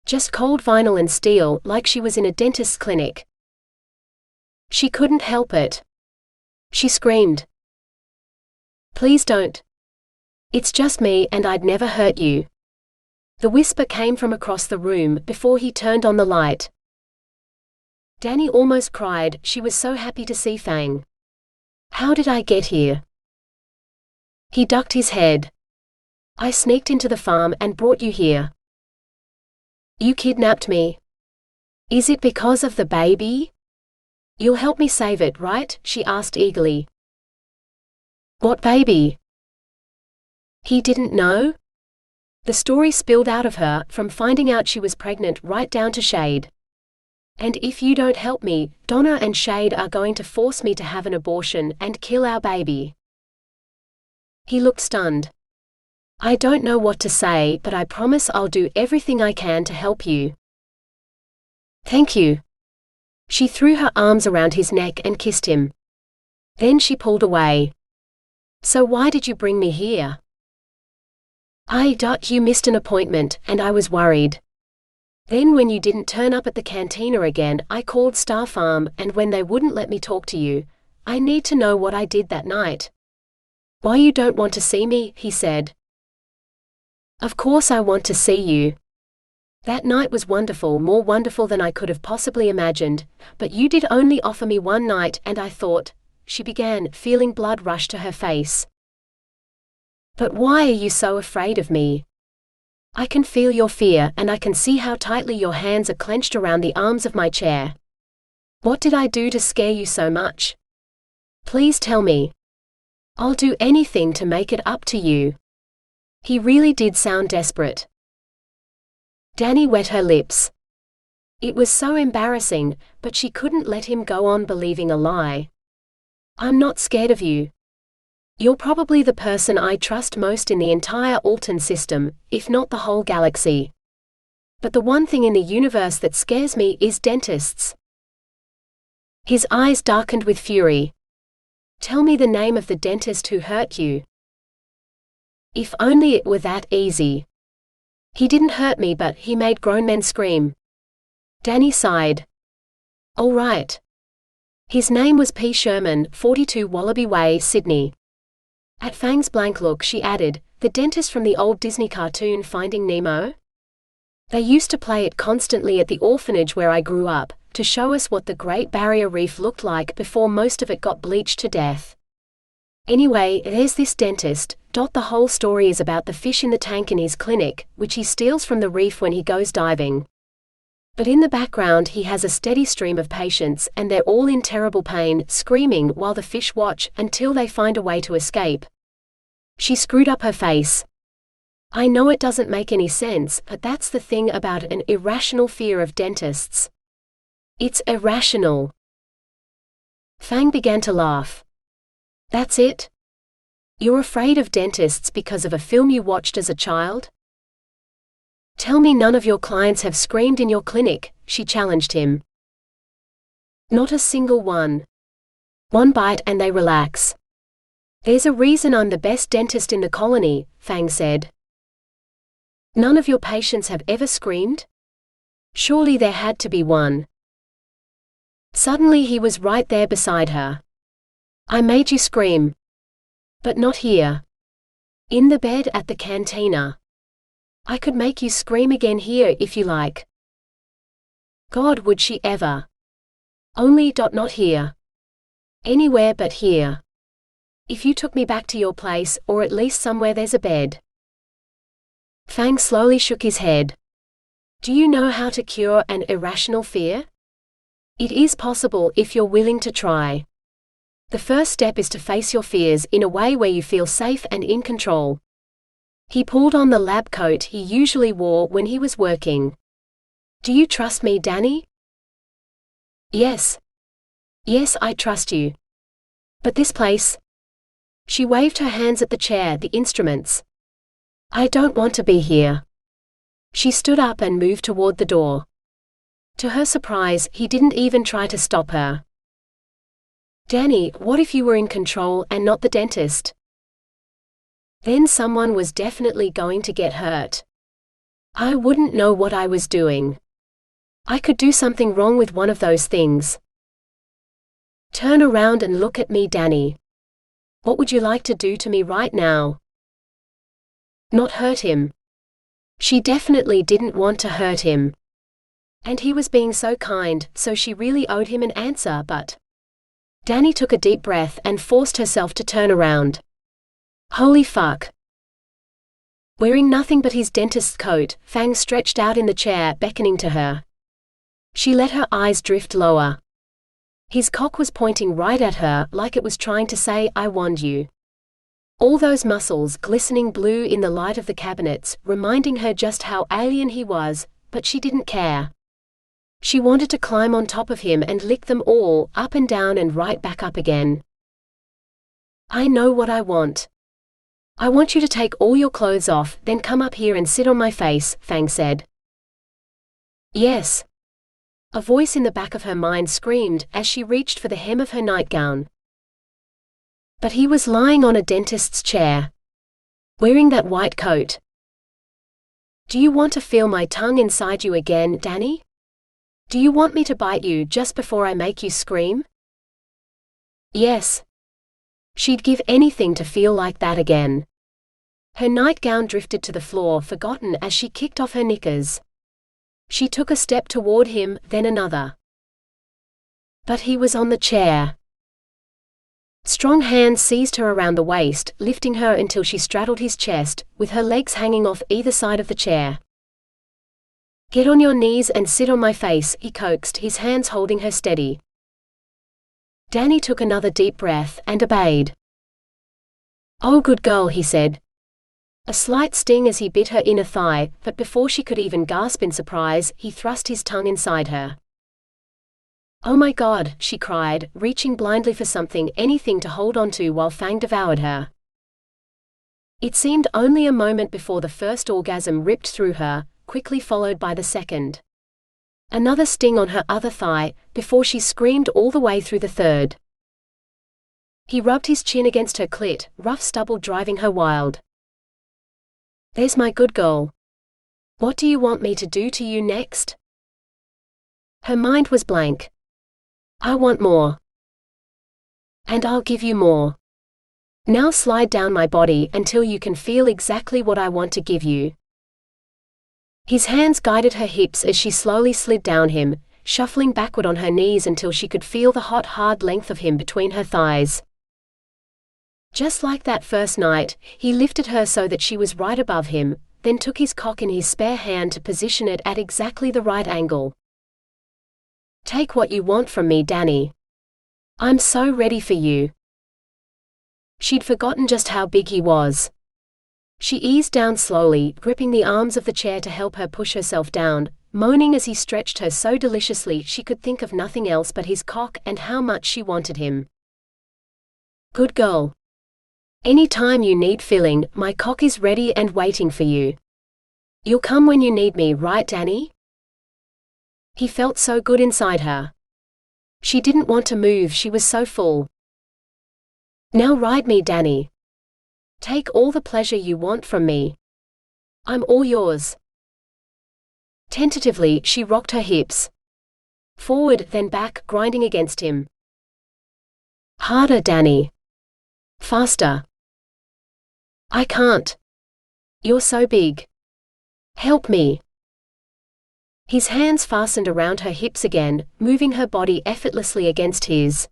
Just cold vinyl and steel, like she was in a dentist's clinic. She couldn't help it. She screamed. "Please don't. It's just me and I'd never hurt you." The whisper came from across the room before he turned on the light. Dani almost cried, she was so happy to see Fang. "How did I get here?" He ducked his head. "I sneaked into the farm and brought you here." "You kidnapped me. Is it because of the baby? You'll help me save it, right?" she asked eagerly. "What baby?" He didn't know. The story spilled out of her, from finding out she was pregnant right down to Shade. "And if you don't help me, Donna and Shade are going to force me to have an abortion and kill our baby." He looked stunned. "I don't know what to say, but I promise I'll do everything I can to help you." "Thank you." She threw her arms around his neck and kissed him. Then she pulled away. "So why did you bring me here?" You missed an appointment, and I was worried. Then when you didn't turn up at the cantina again, I called Star Farm, and when they wouldn't let me talk to you, I need to know what I did that night." "Why you don't want to see me?" he said. "Of course I want to see you. That night was wonderful, more wonderful than I could have possibly imagined, but you did only offer me one night and I thought," she began, feeling blood rush to her face. "But why are you so afraid of me? I can feel your fear and I can see how tightly your hands are clenched around the arms of my chair. What did I do to scare you so much? Please tell me. I'll do anything to make it up to you." He really did sound desperate. Dani wet her lips. It was so embarrassing, but she couldn't let him go on believing a lie. "I'm not scared of you. You're probably the person I trust most in the entire Alton system, if not the whole galaxy. But the one thing in the universe that scares me is dentists." His eyes darkened with fury. "Tell me the name of the dentist who hurt you." If only it were that easy. "He didn't hurt me, but he made grown men scream." Dani sighed. "All right. His name was P. Sherman, 42 Wallaby Way, Sydney." At Fang's blank look she added, "The dentist from the old Disney cartoon Finding Nemo? They used to play it constantly at the orphanage where I grew up, to show us what the Great Barrier Reef looked like before most of it got bleached to death. Anyway, there's this dentist. The whole story is about the fish in the tank in his clinic, which he steals from the reef when he goes diving. But in the background he has a steady stream of patients and they're all in terrible pain, screaming while the fish watch, until they find a way to escape." She screwed up her face. "I know it doesn't make any sense, but that's the thing about an irrational fear of dentists. It's irrational." Fang began to laugh. "That's it? You're afraid of dentists because of a film you watched as a child? Tell me none of your clients have screamed in your clinic," she challenged him. "Not a single one. One bite and they relax. There's a reason I'm the best dentist in the colony," Fang said. "None of your patients have ever screamed? Surely there had to be one." Suddenly he was right there beside her. "I made you scream. But not here. In the bed at the cantina. I could make you scream again here if you like." God, would she ever? Only not here. Anywhere but here. If you took me back to your place, or at least somewhere there's a bed. Fang slowly shook his head. "Do you know how to cure an irrational fear? It is possible if you're willing to try. The first step is to face your fears in a way where you feel safe and in control." He pulled on the lab coat he usually wore when he was working. "Do you trust me, Dani?" Yes. Yes, I trust you. But this place?" She waved her hands at the chair, the instruments. "I don't want to be here. She stood up and moved toward the door. To her surprise, he didn't even try to stop her. Dani, what if you were in control and not the dentist? Then someone was definitely going to get hurt. I wouldn't know what I was doing. I could do something wrong with one of those things. Turn around and look at me, Dani. What would you like to do to me right now? Not hurt him. She definitely didn't want to hurt him. And he was being so kind, so she really owed him an answer, but... Dani took a deep breath and forced herself to turn around. Holy fuck. Wearing nothing but his dentist's coat, Fang stretched out in the chair, beckoning to her. She let her eyes drift lower. His cock was pointing right at her, like it was trying to say, I want you. All those muscles glistening blue in the light of the cabinets, reminding her just how alien he was, but she didn't care. She wanted to climb on top of him and lick them all, up and down and right back up again. I know what I want. I want you to take all your clothes off, then come up here and sit on my face, Fang said. Yes. A voice in the back of her mind screamed as she reached for the hem of her nightgown. But he was lying on a dentist's chair, wearing that white coat. Do you want to feel my tongue inside you again, Dani? Do you want me to bite you just before I make you scream? Yes. She'd give anything to feel like that again. Her nightgown drifted to the floor, forgotten as she kicked off her knickers. She took a step toward him, then another. But he was on the chair. Strong hands seized her around the waist, lifting her until she straddled his chest, with her legs hanging off either side of the chair. Get on your knees and sit on my face, he coaxed, his hands holding her steady. Dani took another deep breath and obeyed. Oh, good girl, he said. A slight sting as he bit her inner thigh, but before she could even gasp in surprise, he thrust his tongue inside her. Oh my God, she cried, reaching blindly for something, anything to hold onto while Fang devoured her. It seemed only a moment before the first orgasm ripped through her, quickly followed by the second. Another sting on her other thigh, before she screamed all the way through the third. He rubbed his chin against her clit, rough stubble driving her wild. There's my good girl. What do you want me to do to you next? Her mind was blank. I want more. And I'll give you more. Now slide down my body until you can feel exactly what I want to give you. His hands guided her hips as she slowly slid down him, shuffling backward on her knees until she could feel the hot, hard length of him between her thighs. Just like that first night, he lifted her so that she was right above him, then took his cock in his spare hand to position it at exactly the right angle. Take what you want from me, Dani. I'm so ready for you. She'd forgotten just how big he was. She eased down slowly, gripping the arms of the chair to help her push herself down, moaning as he stretched her so deliciously she could think of nothing else but his cock and how much she wanted him. Good girl. Any time you need filling, my cock is ready and waiting for you. You'll come when you need me, right, Dani? He felt so good inside her. She didn't want to move, she was so full. Now ride me, Dani. Take all the pleasure you want from me. I'm all yours. Tentatively, she rocked her hips. Forward, then back, grinding against him. Harder, Dani. Faster. I can't. You're so big. Help me. His hands fastened around her hips again, moving her body effortlessly against his.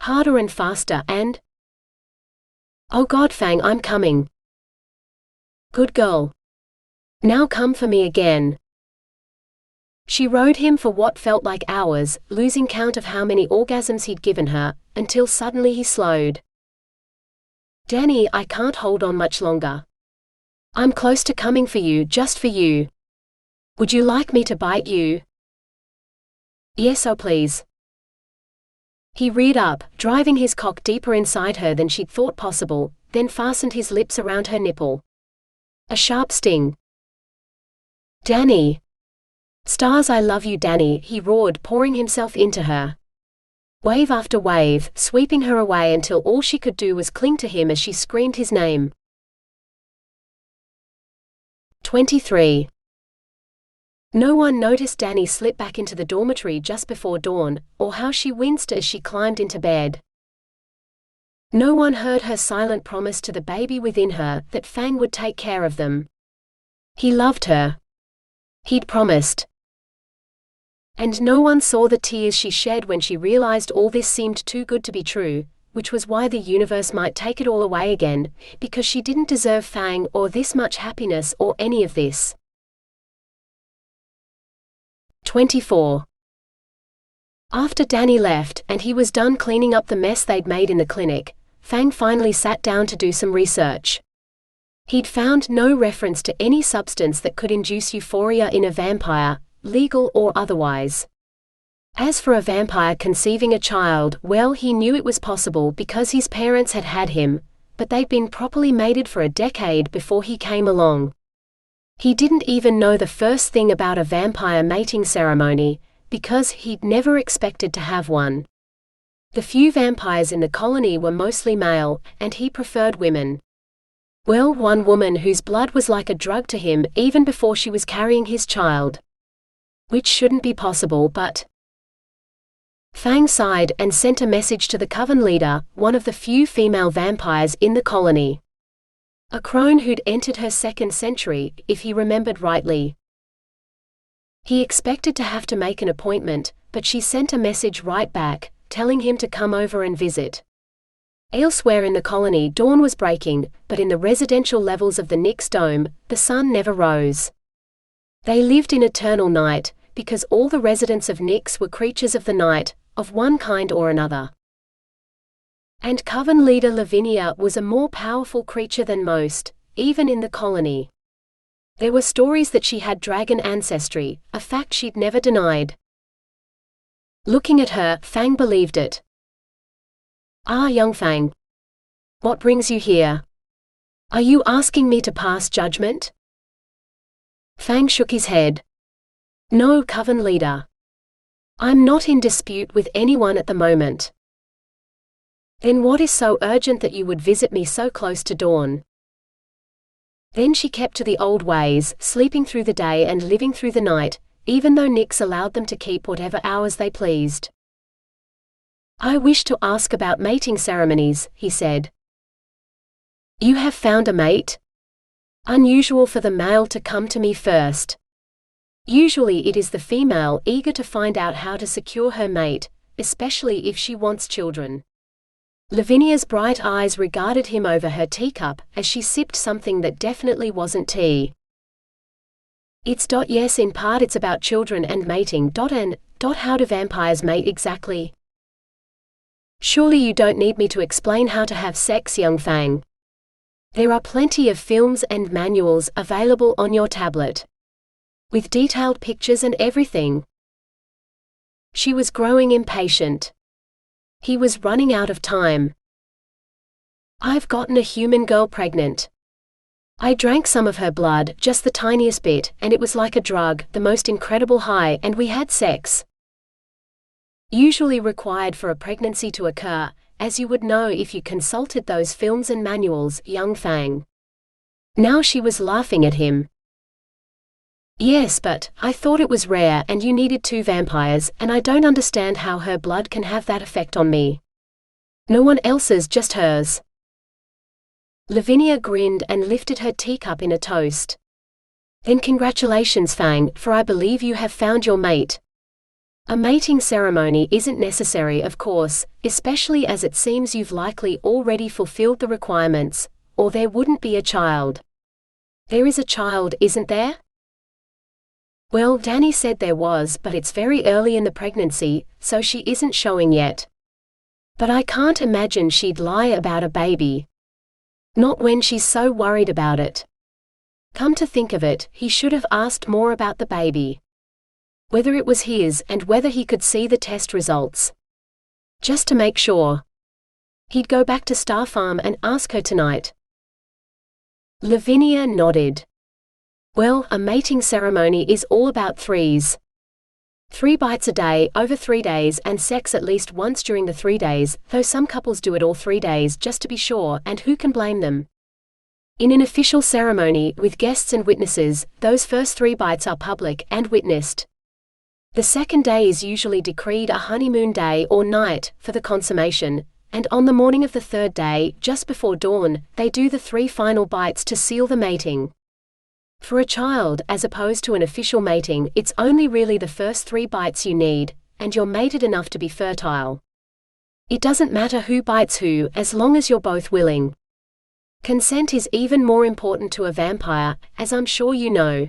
Harder and faster and... Oh God, Fang, I'm coming. Good girl. Now come for me again. She rode him for what felt like hours, losing count of how many orgasms he'd given her, until suddenly he slowed. Dani, I can't hold on much longer. I'm close to coming for you, just for you. Would you like me to bite you? Yes, oh please. He reared up, driving his cock deeper inside her than she'd thought possible, then fastened his lips around her nipple. A sharp sting. Dani! Stars, I love you, Dani, he roared, pouring himself into her. Wave after wave, sweeping her away until all she could do was cling to him as she screamed his name. 23. No one noticed Dani slip back into the dormitory just before dawn, or how she winced as she climbed into bed. No one heard her silent promise to the baby within her that Fang would take care of them. He loved her. He'd promised. And no one saw the tears she shed when she realized all this seemed too good to be true, which was why the universe might take it all away again, because she didn't deserve Fang or this much happiness or any of this. 24. After Dani left, and he was done cleaning up the mess they'd made in the clinic, Fang finally sat down to do some research. He'd found no reference to any substance that could induce euphoria in a vampire, legal or otherwise. As for a vampire conceiving a child, well, he knew it was possible because his parents had had him, but they'd been properly mated for a decade before he came along. He didn't even know the first thing about a vampire mating ceremony, because he'd never expected to have one. The few vampires in the colony were mostly male, and he preferred women. Well, one woman whose blood was like a drug to him even before she was carrying his child. Which shouldn't be possible, but... Fang sighed and sent a message to the coven leader, one of the few female vampires in the colony. A crone who'd entered her second century, if he remembered rightly. He expected to have to make an appointment, but she sent a message right back, telling him to come over and visit. Elsewhere in the colony dawn was breaking, but in the residential levels of the Nyx dome, the sun never rose. They lived in eternal night, because all the residents of Nyx were creatures of the night, of one kind or another. And coven leader Lavinia was a more powerful creature than most, even in the colony. There were stories that she had dragon ancestry, a fact she'd never denied. Looking at her, Fang believed it. Ah, young Fang. What brings you here? Are you asking me to pass judgment? Fang shook his head. No, coven leader. I'm not in dispute with anyone at the moment. Then what is so urgent that you would visit me so close to dawn? Then she kept to the old ways, sleeping through the day and living through the night, even though Nyx allowed them to keep whatever hours they pleased. I wish to ask about mating ceremonies, he said. You have found a mate? Unusual for the male to come to me first. Usually it is the female eager to find out how to secure her mate, especially if she wants children. Lavinia's bright eyes regarded him over her teacup as she sipped something that definitely wasn't tea. Yes, in part it's about children and mating. And how do vampires mate exactly? Surely you don't need me to explain how to have sex, young Fang. There are plenty of films and manuals available on your tablet, with detailed pictures and everything. She was growing impatient. He was running out of time. I've gotten a human girl pregnant. I drank some of her blood, just the tiniest bit, and it was like a drug, the most incredible high, and we had sex. Usually required for a pregnancy to occur, as you would know if you consulted those films and manuals, young Fang. Now she was laughing at him. Yes, but I thought it was rare and you needed 2 vampires, and I don't understand how her blood can have that effect on me. No one else's, just hers. Lavinia grinned and lifted her teacup in a toast. Then congratulations, Fang, for I believe you have found your mate. A mating ceremony isn't necessary, of course, especially as it seems you've likely already fulfilled the requirements, or there wouldn't be a child. There is a child, isn't there? Well, Dani said there was, but it's very early in the pregnancy, so she isn't showing yet. But I can't imagine she'd lie about a baby. Not when she's so worried about it. Come to think of it, he should have asked more about the baby. Whether it was his and whether he could see the test results. Just to make sure. He'd go back to Star Farm and ask her tonight. Lavinia nodded. Well, a mating ceremony is all about threes. 3 bites a day, over 3 days, and sex at least once during the 3 days, though some couples do it all 3 days just to be sure, and who can blame them? In an official ceremony, with guests and witnesses, those first 3 bites are public and witnessed. The second day is usually decreed a honeymoon day or night for the consummation, and on the morning of the 3rd day, just before dawn, they do the 3 final bites to seal the mating. For a child, as opposed to an official mating, it's only really the first 3 bites you need, and you're mated enough to be fertile. It doesn't matter who bites who, as long as you're both willing. Consent is even more important to a vampire, as I'm sure you know.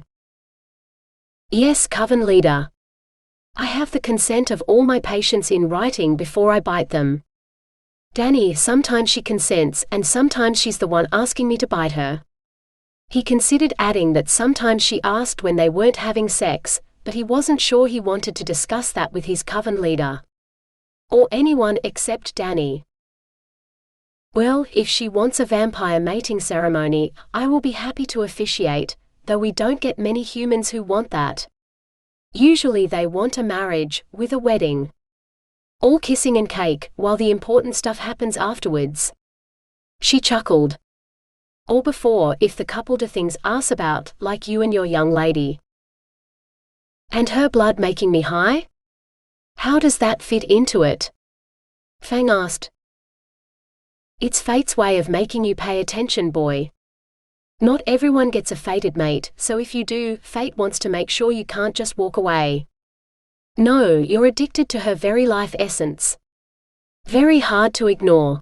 Yes, Coven Leader. I have the consent of all my patients in writing before I bite them. Dani, sometimes she consents, and sometimes she's the one asking me to bite her. He considered adding that sometimes she asked when they weren't having sex, but he wasn't sure he wanted to discuss that with his Coven Leader. Or anyone except Dani. Well, if she wants a vampire mating ceremony, I will be happy to officiate, though we don't get many humans who want that. Usually they want a marriage, with a wedding. All kissing and cake, while the important stuff happens afterwards. She chuckled. Or before, if the couple do things arse about, like you and your young lady. And her blood making me high? How does that fit into it? Fang asked. It's fate's way of making you pay attention, boy. Not everyone gets a fated mate, so if you do, fate wants to make sure you can't just walk away. No, you're addicted to her very life essence. Very hard to ignore.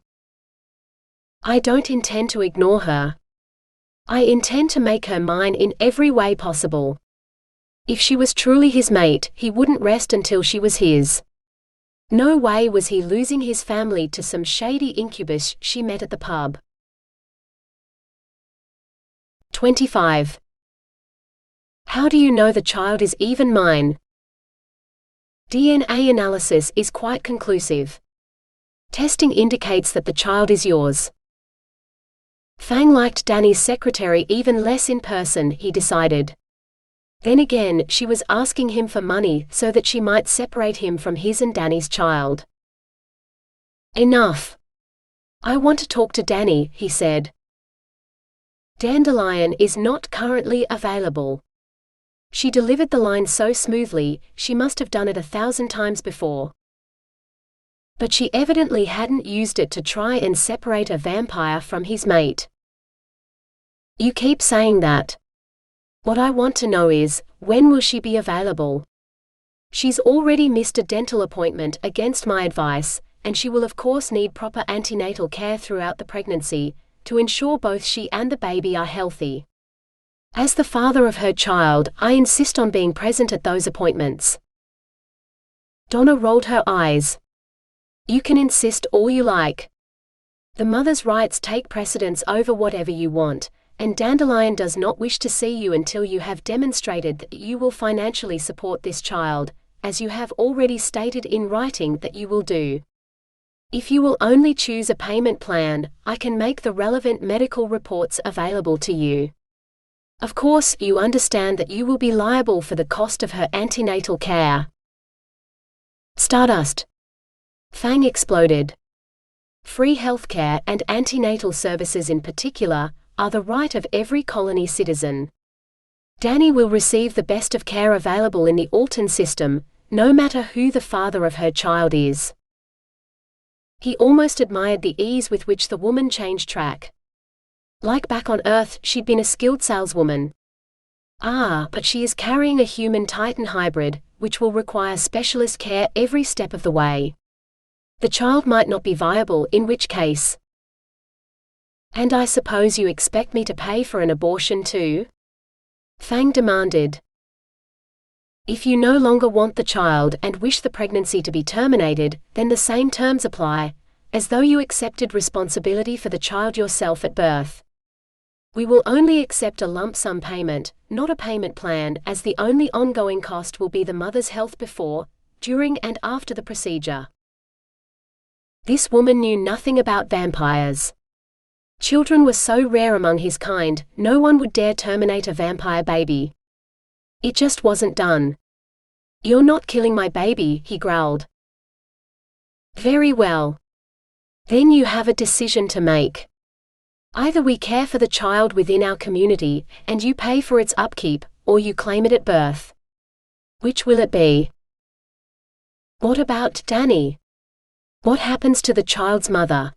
I don't intend to ignore her. I intend to make her mine in every way possible. If she was truly his mate, he wouldn't rest until she was his. No way was he losing his family to some shady incubus she met at the pub. 25. How do you know the child is even mine? DNA analysis is quite conclusive. Testing indicates that the child is yours. Fang liked Dani's secretary even less in person, he decided. Then again, she was asking him for money so that she might separate him from his and Dani's child. Enough. I want to talk to Dani, he said. Dandelion is not currently available. She delivered the line so smoothly, she must have done it 1,000 times before. But she evidently hadn't used it to try and separate a vampire from his mate. You keep saying that. What I want to know is, when will she be available? She's already missed a dental appointment against my advice, and she will of course need proper antenatal care throughout the pregnancy, to ensure both she and the baby are healthy. As the father of her child, I insist on being present at those appointments. Donna rolled her eyes. You can insist all you like. The mother's rights take precedence over whatever you want, and Dandelion does not wish to see you until you have demonstrated that you will financially support this child, as you have already stated in writing that you will do. If you will only choose a payment plan, I can make the relevant medical reports available to you. Of course, you understand that you will be liable for the cost of her antenatal care. Stardust. Fang exploded. Free healthcare and antenatal services in particular are the right of every colony citizen. Dani will receive the best of care available in the Alton system, no matter who the father of her child is. He almost admired the ease with which the woman changed track. Like back on Earth, she'd been a skilled saleswoman. But she is carrying a human Titan hybrid, which will require specialist care every step of the way. The child might not be viable, in which case. And I suppose you expect me to pay for an abortion too? Fang demanded. If you no longer want the child and wish the pregnancy to be terminated, then the same terms apply, as though you accepted responsibility for the child yourself at birth. We will only accept a lump sum payment, not a payment plan, as the only ongoing cost will be the mother's health before, during and after the procedure. This woman knew nothing about vampires. Children were so rare among his kind, no one would dare terminate a vampire baby. It just wasn't done. "You're not killing my baby," he growled. "Very well. Then you have a decision to make. Either we care for the child within our community, and you pay for its upkeep, or you claim it at birth. Which will it be?" "What about Dani? What happens to the child's mother?"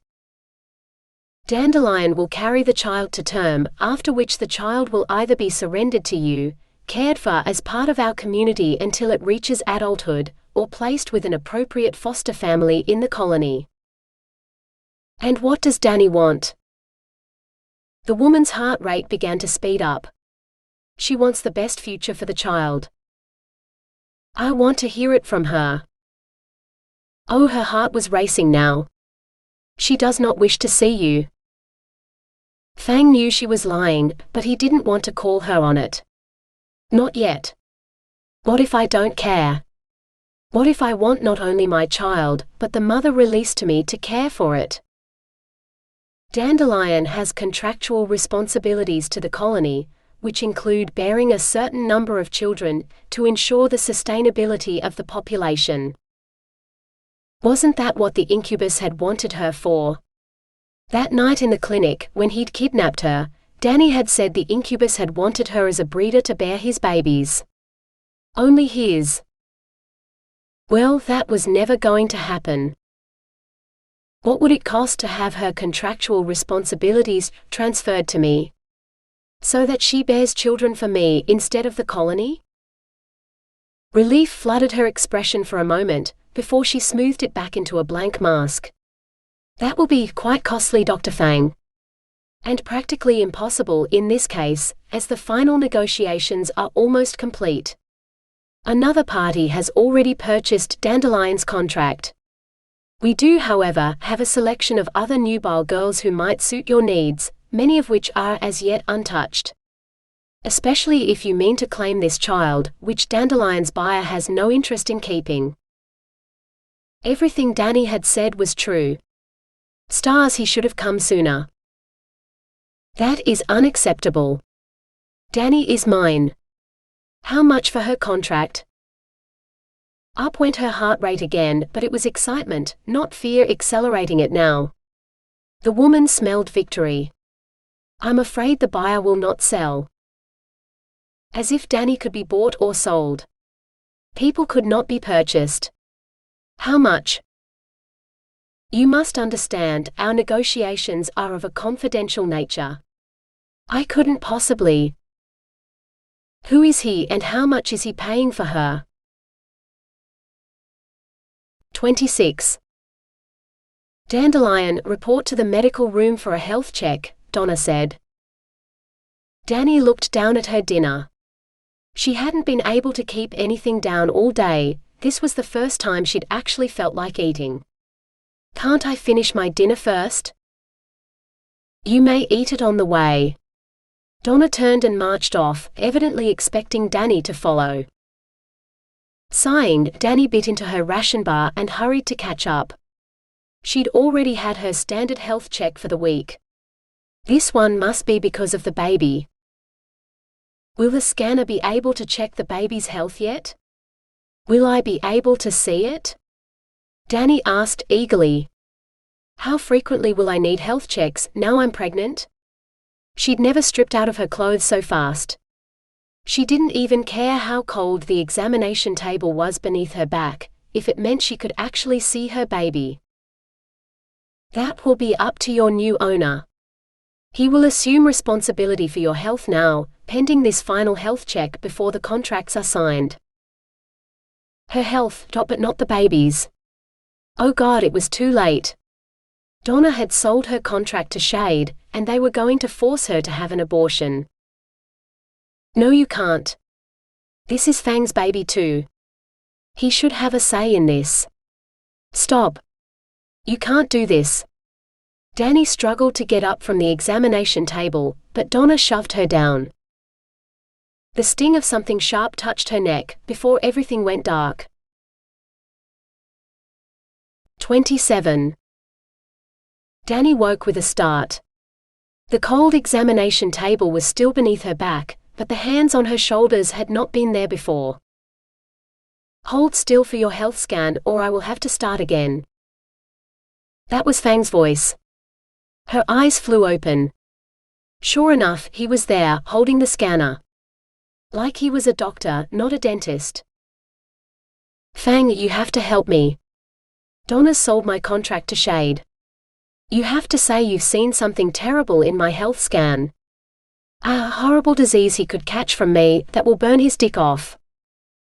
"Dandelion will carry the child to term, after which the child will either be surrendered to you, cared for as part of our community until it reaches adulthood, or placed with an appropriate foster family in the colony." "And what does Dani want?" The woman's heart rate began to speed up. She wants the best future for the child. "I want to hear it from her." Oh, her heart was racing now. "She does not wish to see you." Fang knew she was lying, but he didn't want to call her on it. "Not yet. What if I don't care? What if I want not only my child, but the mother released to me to care for it?" Dandelion has contractual responsibilities to the colony, which include bearing a certain number of children, to ensure the sustainability of the population. Wasn't that what the incubus had wanted her for? That night in the clinic, when he'd kidnapped her, Dani had said the incubus had wanted her as a breeder to bear his babies. Only his. Well, that was never going to happen. What would it cost to have her contractual responsibilities transferred to me? So that she bears children for me instead of the colony? Relief flooded her expression for a moment, before she smoothed it back into a blank mask. "That will be quite costly, Dr. Fang. And practically impossible in this case, as the final negotiations are almost complete. Another party has already purchased Dandelion's contract. We do, however, have a selection of other nubile girls who might suit your needs, many of which are as yet untouched. Especially if you mean to claim this child, which Dandelion's buyer has no interest in keeping." Everything Dani had said was true. Stars, he should have come sooner. "That is unacceptable. Dani is mine. How much for her contract?" Up went her heart rate again, but it was excitement, not fear, accelerating it now. The woman smelled victory. "I'm afraid the buyer will not sell." As if Dani could be bought or sold. People could not be purchased. "How much?" "You must understand, our negotiations are of a confidential nature. I couldn't possibly." "Who is he and how much is he paying for her?" 26. "Dandelion, report to the medical room for a health check," Donna said. Dani looked down at her dinner. She hadn't been able to keep anything down all day. This was the first time she'd actually felt like eating. "Can't I finish my dinner first?" "You may eat it on the way." Donna turned and marched off, evidently expecting Dani to follow. Sighing, Dani bit into her ration bar and hurried to catch up. She'd already had her standard health check for the week. This one must be because of the baby. Will the scanner be able to check the baby's health yet? Will I be able to see it? Dani asked eagerly. How frequently will I need health checks, now I'm pregnant? She'd never stripped out of her clothes so fast. She didn't even care how cold the examination table was beneath her back, if it meant she could actually see her baby. That will be up to your new owner. He will assume responsibility for your health now, pending this final health check before the contracts are signed. Her health, but not the baby's. Oh God, it was too late. Donna had sold her contract to Shade, and they were going to force her to have an abortion. No, you can't. This is Fang's baby too. He should have a say in this. Stop. You can't do this. Dani struggled to get up from the examination table, but Donna shoved her down. The sting of something sharp touched her neck, before everything went dark. 27. Dani woke with a start. The cold examination table was still beneath her back, but the hands on her shoulders had not been there before. "Hold still for your health scan or I will have to start again." That was Fang's voice. Her eyes flew open. Sure enough, he was there, holding the scanner. Like he was a doctor, not a dentist. "Fang, you have to help me. Donna's sold my contract to Shade. You have to say you've seen something terrible in my health scan. A horrible disease he could catch from me that will burn his dick off.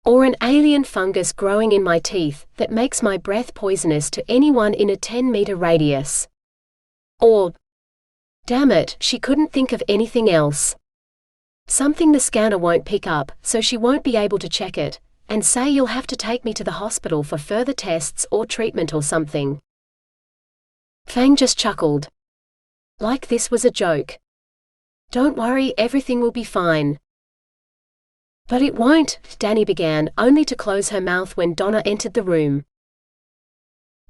Or an alien fungus growing in my teeth that makes my breath poisonous to anyone in a 10-meter radius. Or, damn it, she couldn't think of anything else. Something the scanner won't pick up, so she won't be able to check it, and say you'll have to take me to the hospital for further tests or treatment or something." Fang just chuckled. Like this was a joke. "Don't worry, everything will be fine." "But it won't," Dani began, only to close her mouth when Donna entered the room.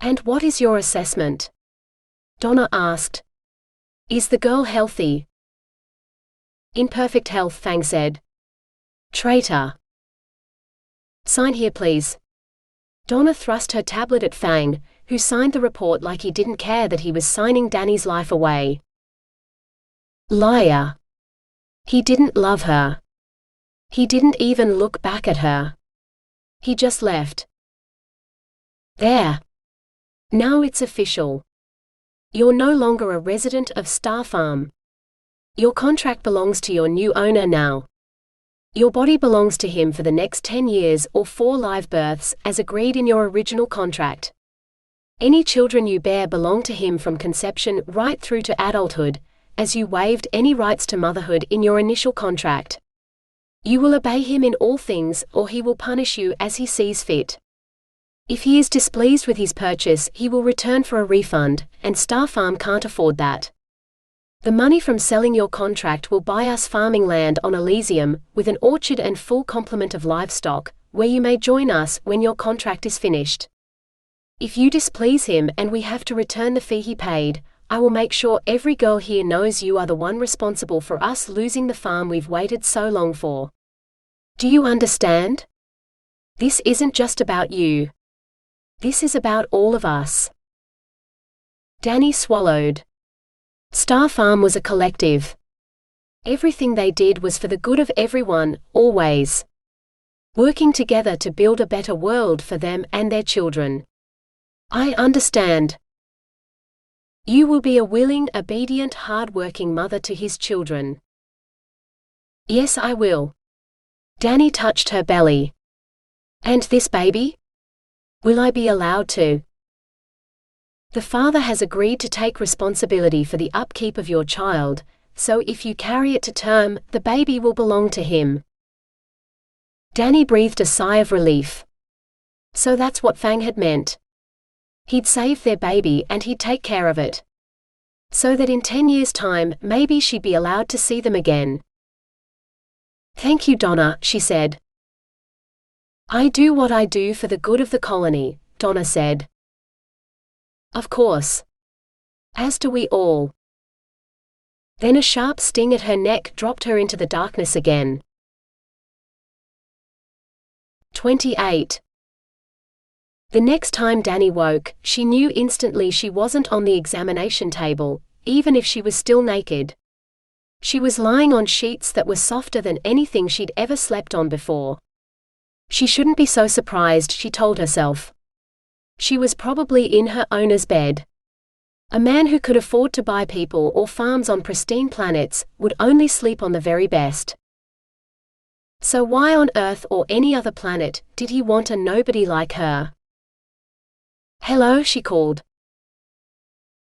"And what is your assessment?" Donna asked. "Is the girl healthy?" "In perfect health," Fang said. "Traitor. Sign here please." Donna thrust her tablet at Fang, who signed the report like he didn't care that he was signing Dani's life away. Liar. He didn't love her. He didn't even look back at her. He just left. There. Now it's official. You're no longer a resident of Star Farm. Your contract belongs to your new owner now. Your body belongs to him for the next 10 years or 4 live births, as agreed in your original contract. Any children you bear belong to him from conception right through to adulthood, as you waived any rights to motherhood in your initial contract. You will obey him in all things, or he will punish you as he sees fit. If he is displeased with his purchase, he will return for a refund, and Star Farm can't afford that. The money from selling your contract will buy us farming land on Elysium, with an orchard and full complement of livestock, where you may join us when your contract is finished. If you displease him and we have to return the fee he paid, I will make sure every girl here knows you are the one responsible for us losing the farm we've waited so long for. Do you understand? This isn't just about you. This is about all of us." Dani swallowed. Star Farm was a collective. Everything they did was for the good of everyone, always. Working together to build a better world for them and their children. "I understand. You will be a willing, obedient, hard-working mother to his children." "Yes, I will." Dani touched her belly. "And this baby? Will I be allowed to?" "The father has agreed to take responsibility for the upkeep of your child, so if you carry it to term, the baby will belong to him." Dani breathed a sigh of relief. So that's what Fang had meant. He'd save their baby and he'd take care of it. So that in 10 years' time, maybe she'd be allowed to see them again. "Thank you, Donna," she said. "I do what I do for the good of the colony," Donna said. "Of course. As do we all." Then a sharp sting at her neck dropped her into the darkness again. 28. The next time Dani woke, she knew instantly she wasn't on the examination table, even if she was still naked. She was lying on sheets that were softer than anything she'd ever slept on before. She shouldn't be so surprised, she told herself. She was probably in her owner's bed. A man who could afford to buy people or farms on pristine planets would only sleep on the very best. So why on Earth or any other planet did he want a nobody like her? "Hello," she called.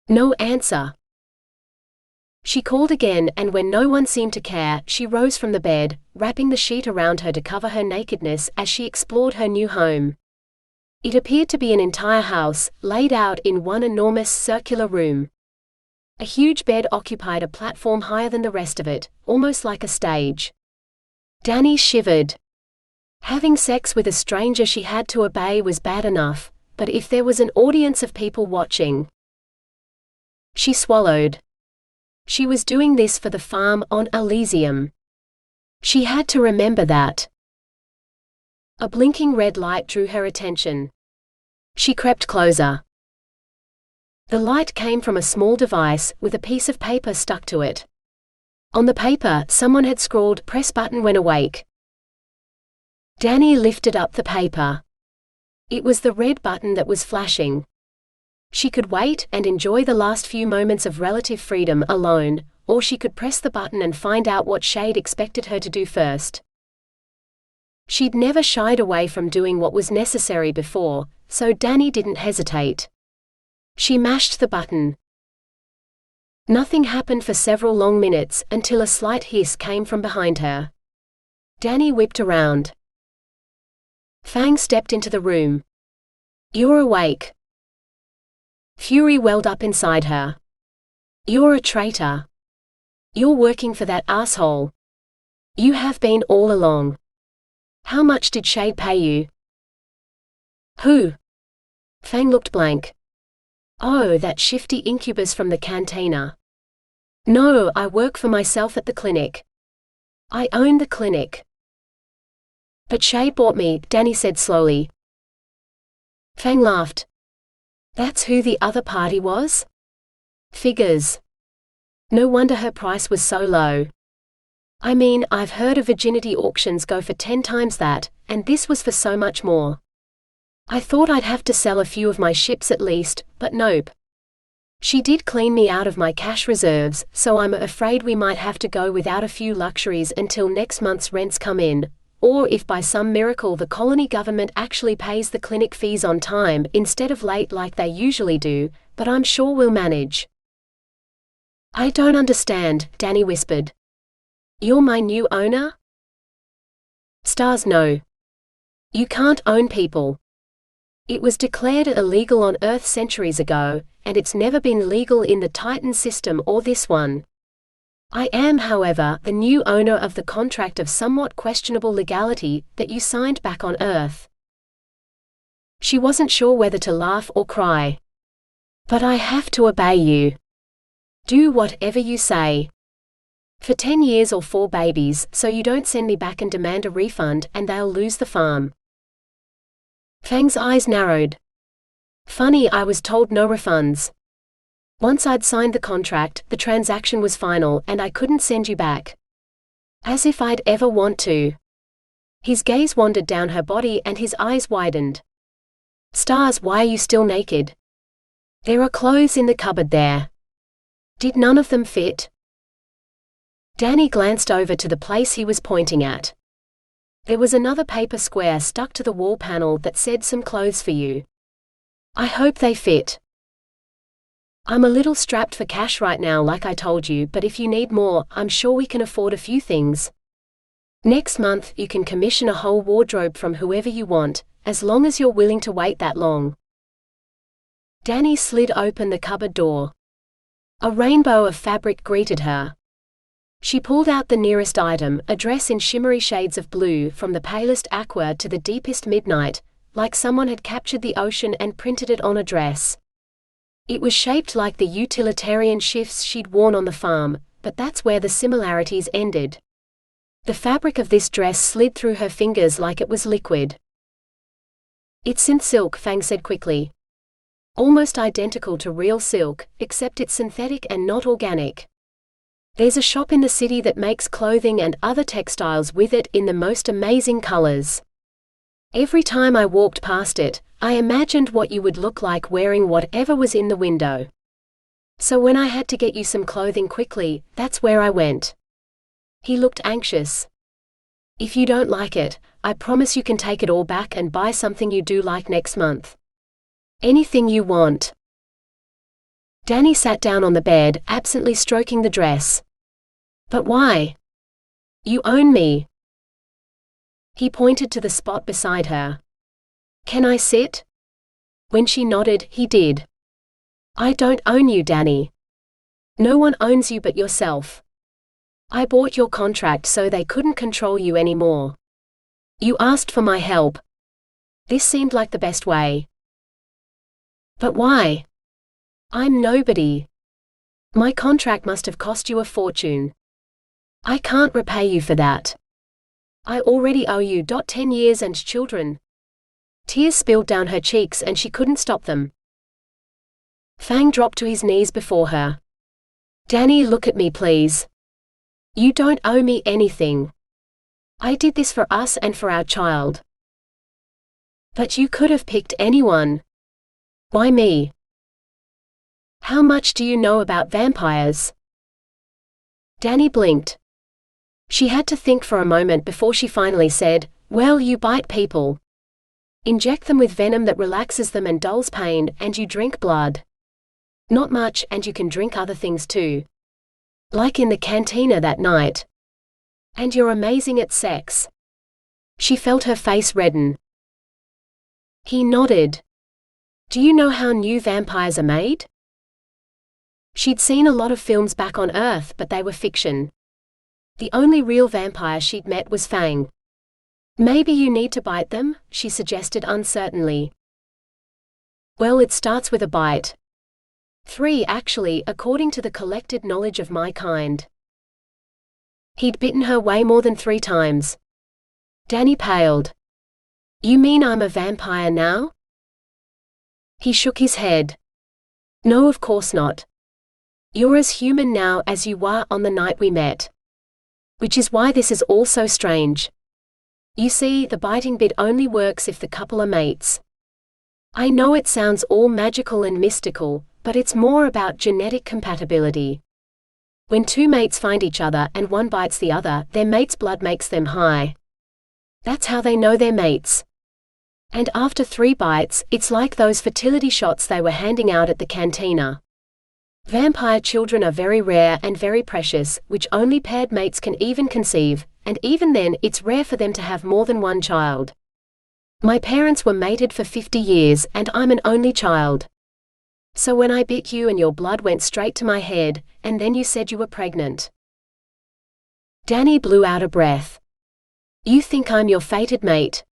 No answer. She called again, and when no one seemed to care, she rose from the bed, wrapping the sheet around her to cover her nakedness as she explored her new home. It appeared to be an entire house, laid out in one enormous circular room. A huge bed occupied a platform higher than the rest of it, almost like a stage. Dani shivered. Having sex with a stranger she had to obey was bad enough, but if there was an audience of people watching... She swallowed. She was doing this for the farm on Elysium. She had to remember that. A blinking red light drew her attention. She crept closer. The light came from a small device with a piece of paper stuck to it. On the paper, someone had scrawled, "Press button when awake." Dani lifted up the paper. It was the red button that was flashing. She could wait and enjoy the last few moments of relative freedom alone, or she could press the button and find out what Shade expected her to do first. She'd never shied away from doing what was necessary before, so Dani didn't hesitate. She mashed the button. Nothing happened for several long minutes, until a slight hiss came from behind her. Dani whipped around. Fang stepped into the room. "You're awake." Fury welled up inside her. "You're a traitor. You're working for that asshole. You have been all along. How much did Shade pay you?" "Who?" Fang looked blank. "Oh, that shifty incubus from the cantina. No, I work for myself at the clinic. I own the clinic." "But Shade bought me," Dani said slowly. Fang laughed. "That's who the other party was? Figures. No wonder her price was so low. I mean, I've heard of virginity auctions go for 10 times that, and this was for so much more. I thought I'd have to sell a few of my ships at least, but nope. She did clean me out of my cash reserves, so I'm afraid we might have to go without a few luxuries until next month's rents come in, or if by some miracle the colony government actually pays the clinic fees on time instead of late like they usually do, but I'm sure we'll manage." "I don't understand," Dani whispered. "You're my new owner?" "Stars, no. You can't own people. It was declared illegal on Earth centuries ago, and it's never been legal in the Titan system or this one. I am, however, the new owner of the contract of somewhat questionable legality that you signed back on Earth." She wasn't sure whether to laugh or cry. "But I have to obey you. Do whatever you say. For 10 years or 4 babies, so you don't send me back and demand a refund and they'll lose the farm." Fang's eyes narrowed. "Funny, I was told no refunds. Once I'd signed the contract, the transaction was final and I couldn't send you back. As if I'd ever want to." His gaze wandered down her body and his eyes widened. "Stars, why are you still naked? There are clothes in the cupboard there. Did none of them fit?" Dani glanced over to the place he was pointing at. There was another paper square stuck to the wall panel that said "Some clothes for you. I hope they fit. I'm a little strapped for cash right now like I told you, but if you need more, I'm sure we can afford a few things. Next month you can commission a whole wardrobe from whoever you want, as long as you're willing to wait that long." Dani slid open the cupboard door. A rainbow of fabric greeted her. She pulled out the nearest item, a dress in shimmery shades of blue from the palest aqua to the deepest midnight, like someone had captured the ocean and printed it on a dress. It was shaped like the utilitarian shifts she'd worn on the farm, but that's where the similarities ended. The fabric of this dress slid through her fingers like it was liquid. "It's synth silk," Fang said quickly. "Almost identical to real silk, except it's synthetic and not organic. There's a shop in the city that makes clothing and other textiles with it in the most amazing colors. Every time I walked past it, I imagined what you would look like wearing whatever was in the window. So when I had to get you some clothing quickly, that's where I went." He looked anxious. "If you don't like it, I promise you can take it all back and buy something you do like next month. Anything you want." Dani sat down on the bed, absently stroking the dress. "But why? You own me." He pointed to the spot beside her. "Can I sit?" When she nodded, he did. "I don't own you, Dani. No one owns you but yourself. I bought your contract so they couldn't control you anymore. You asked for my help. This seemed like the best way." "But why? I'm nobody. My contract must have cost you a fortune. I can't repay you for that. I already owe you 10 years and children. Tears spilled down her cheeks and she couldn't stop them. Fang dropped to his knees before her. Dani, look at me please. You don't owe me anything. I did this for us and for our child. But you could have picked anyone. Why me? How much do you know about vampires? Dani blinked. She had to think for a moment before she finally said, well, you bite people. Inject them with venom that relaxes them and dulls pain, and you drink blood. Not much, and you can drink other things too. Like in the cantina that night. And you're amazing at sex. She felt her face redden. He nodded. Do you know how new vampires are made? She'd seen a lot of films back on Earth, but they were fiction. The only real vampire she'd met was Fang. Maybe you need to bite them, she suggested uncertainly. Well, it starts with a bite. 3 actually, according to the collected knowledge of my kind. He'd bitten her way more than 3 times. Dani paled. You mean I'm a vampire now? He shook his head. No, of course not. You're as human now as you were on the night we met. Which is why this is all so strange. You see, the biting bit only works if the couple are mates. I know it sounds all magical and mystical, but it's more about genetic compatibility. When 2 mates find each other and one bites the other, their mate's blood makes them high. That's how they know they're mates. And after 3 bites, it's like those fertility shots they were handing out at the cantina. Vampire children are very rare and very precious, which only paired mates can even conceive, and even then it's rare for them to have more than 1 child. My parents were mated for 50 years and I'm an only child. So when I bit you and your blood went straight to my head, and then you said you were pregnant. Dani blew out a breath. You think I'm your fated mate?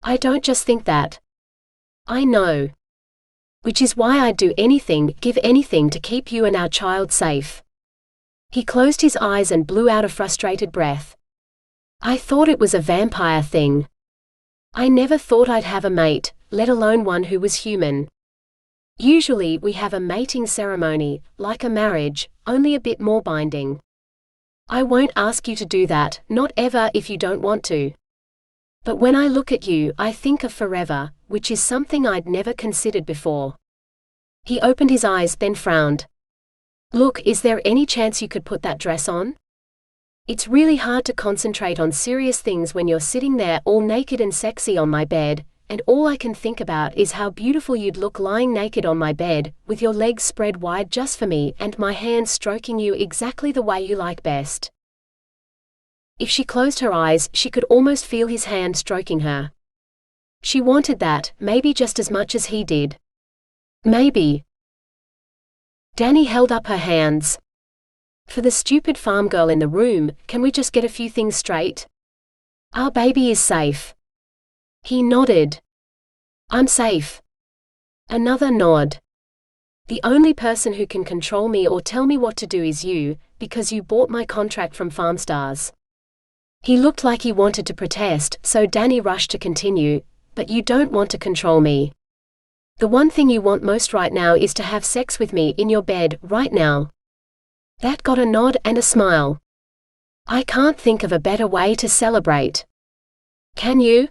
I don't just think that. I know. Which is why I'd do anything, give anything to keep you and our child safe. He closed his eyes and blew out a frustrated breath. I thought it was a vampire thing. I never thought I'd have a mate, let alone one who was human. Usually we have a mating ceremony, like a marriage, only a bit more binding. I won't ask you to do that, not ever if you don't want to. But when I look at you, I think of forever, which is something I'd never considered before. He opened his eyes, then frowned. Look, is there any chance you could put that dress on? It's really hard to concentrate on serious things when you're sitting there all naked and sexy on my bed, and all I can think about is how beautiful you'd look lying naked on my bed, with your legs spread wide just for me and my hands stroking you exactly the way you like best. If she closed her eyes, she could almost feel his hand stroking her. She wanted that, maybe just as much as he did. Maybe. Dani held up her hands. For the stupid farm girl in the room, can we just get a few things straight? Our baby is safe. He nodded. I'm safe. Another nod. The only person who can control me or tell me what to do is you, because you bought my contract from Farmstars. He looked like he wanted to protest, so Dani rushed to continue, but you don't want to control me. The one thing you want most right now is to have sex with me in your bed, right now. That got a nod and a smile. I can't think of a better way to celebrate. Can you?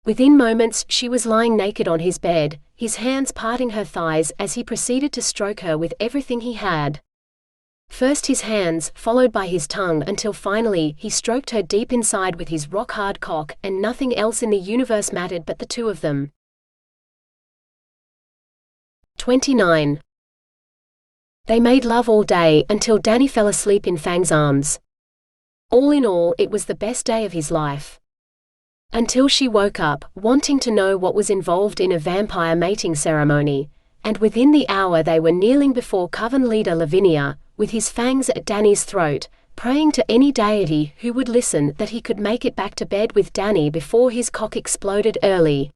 Within moments she was lying naked on his bed, his hands parting her thighs as he proceeded to stroke her with everything he had. First his hands, followed by his tongue, until finally he stroked her deep inside with his rock-hard cock, and nothing else in the universe mattered but the 2 of them. 29. They made love all day, until Dani fell asleep in Fang's arms. All in all, it was the best day of his life. Until she woke up, wanting to know what was involved in a vampire mating ceremony, and within the hour they were kneeling before coven leader Lavinia, with his fangs at Dani's throat, praying to any deity who would listen that he could make it back to bed with Dani before his cock exploded early.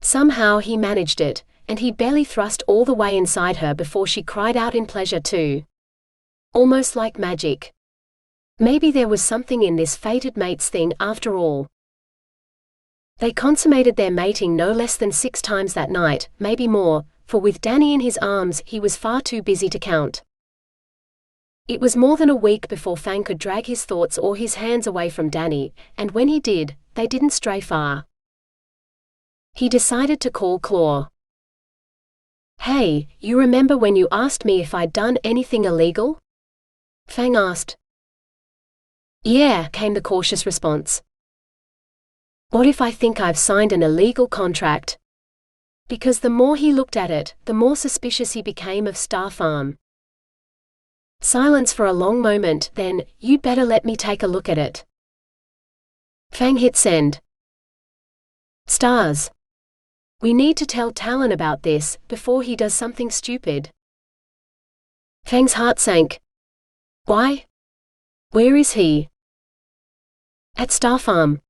Somehow he managed it, and he barely thrust all the way inside her before she cried out in pleasure too. Almost like magic. Maybe there was something in this fated mates thing after all. They consummated their mating no less than 6 times that night, maybe more, for with Dani in his arms he was far too busy to count. It was more than a week before Fang could drag his thoughts or his hands away from Dani, and when he did, they didn't stray far. He decided to call Claw. "Hey, you remember when you asked me if I'd done anything illegal?" Fang asked. "Yeah," came the cautious response. "What if I think I've signed an illegal contract?" Because the more he looked at it, the more suspicious he became of Star Farm. Silence for a long moment, then, "You'd better let me take a look at it." Fang hit send. "Stars. We need to tell Talon about this, before he does something stupid." Fang's heart sank. "Why? Where is he?" "At Star Farm."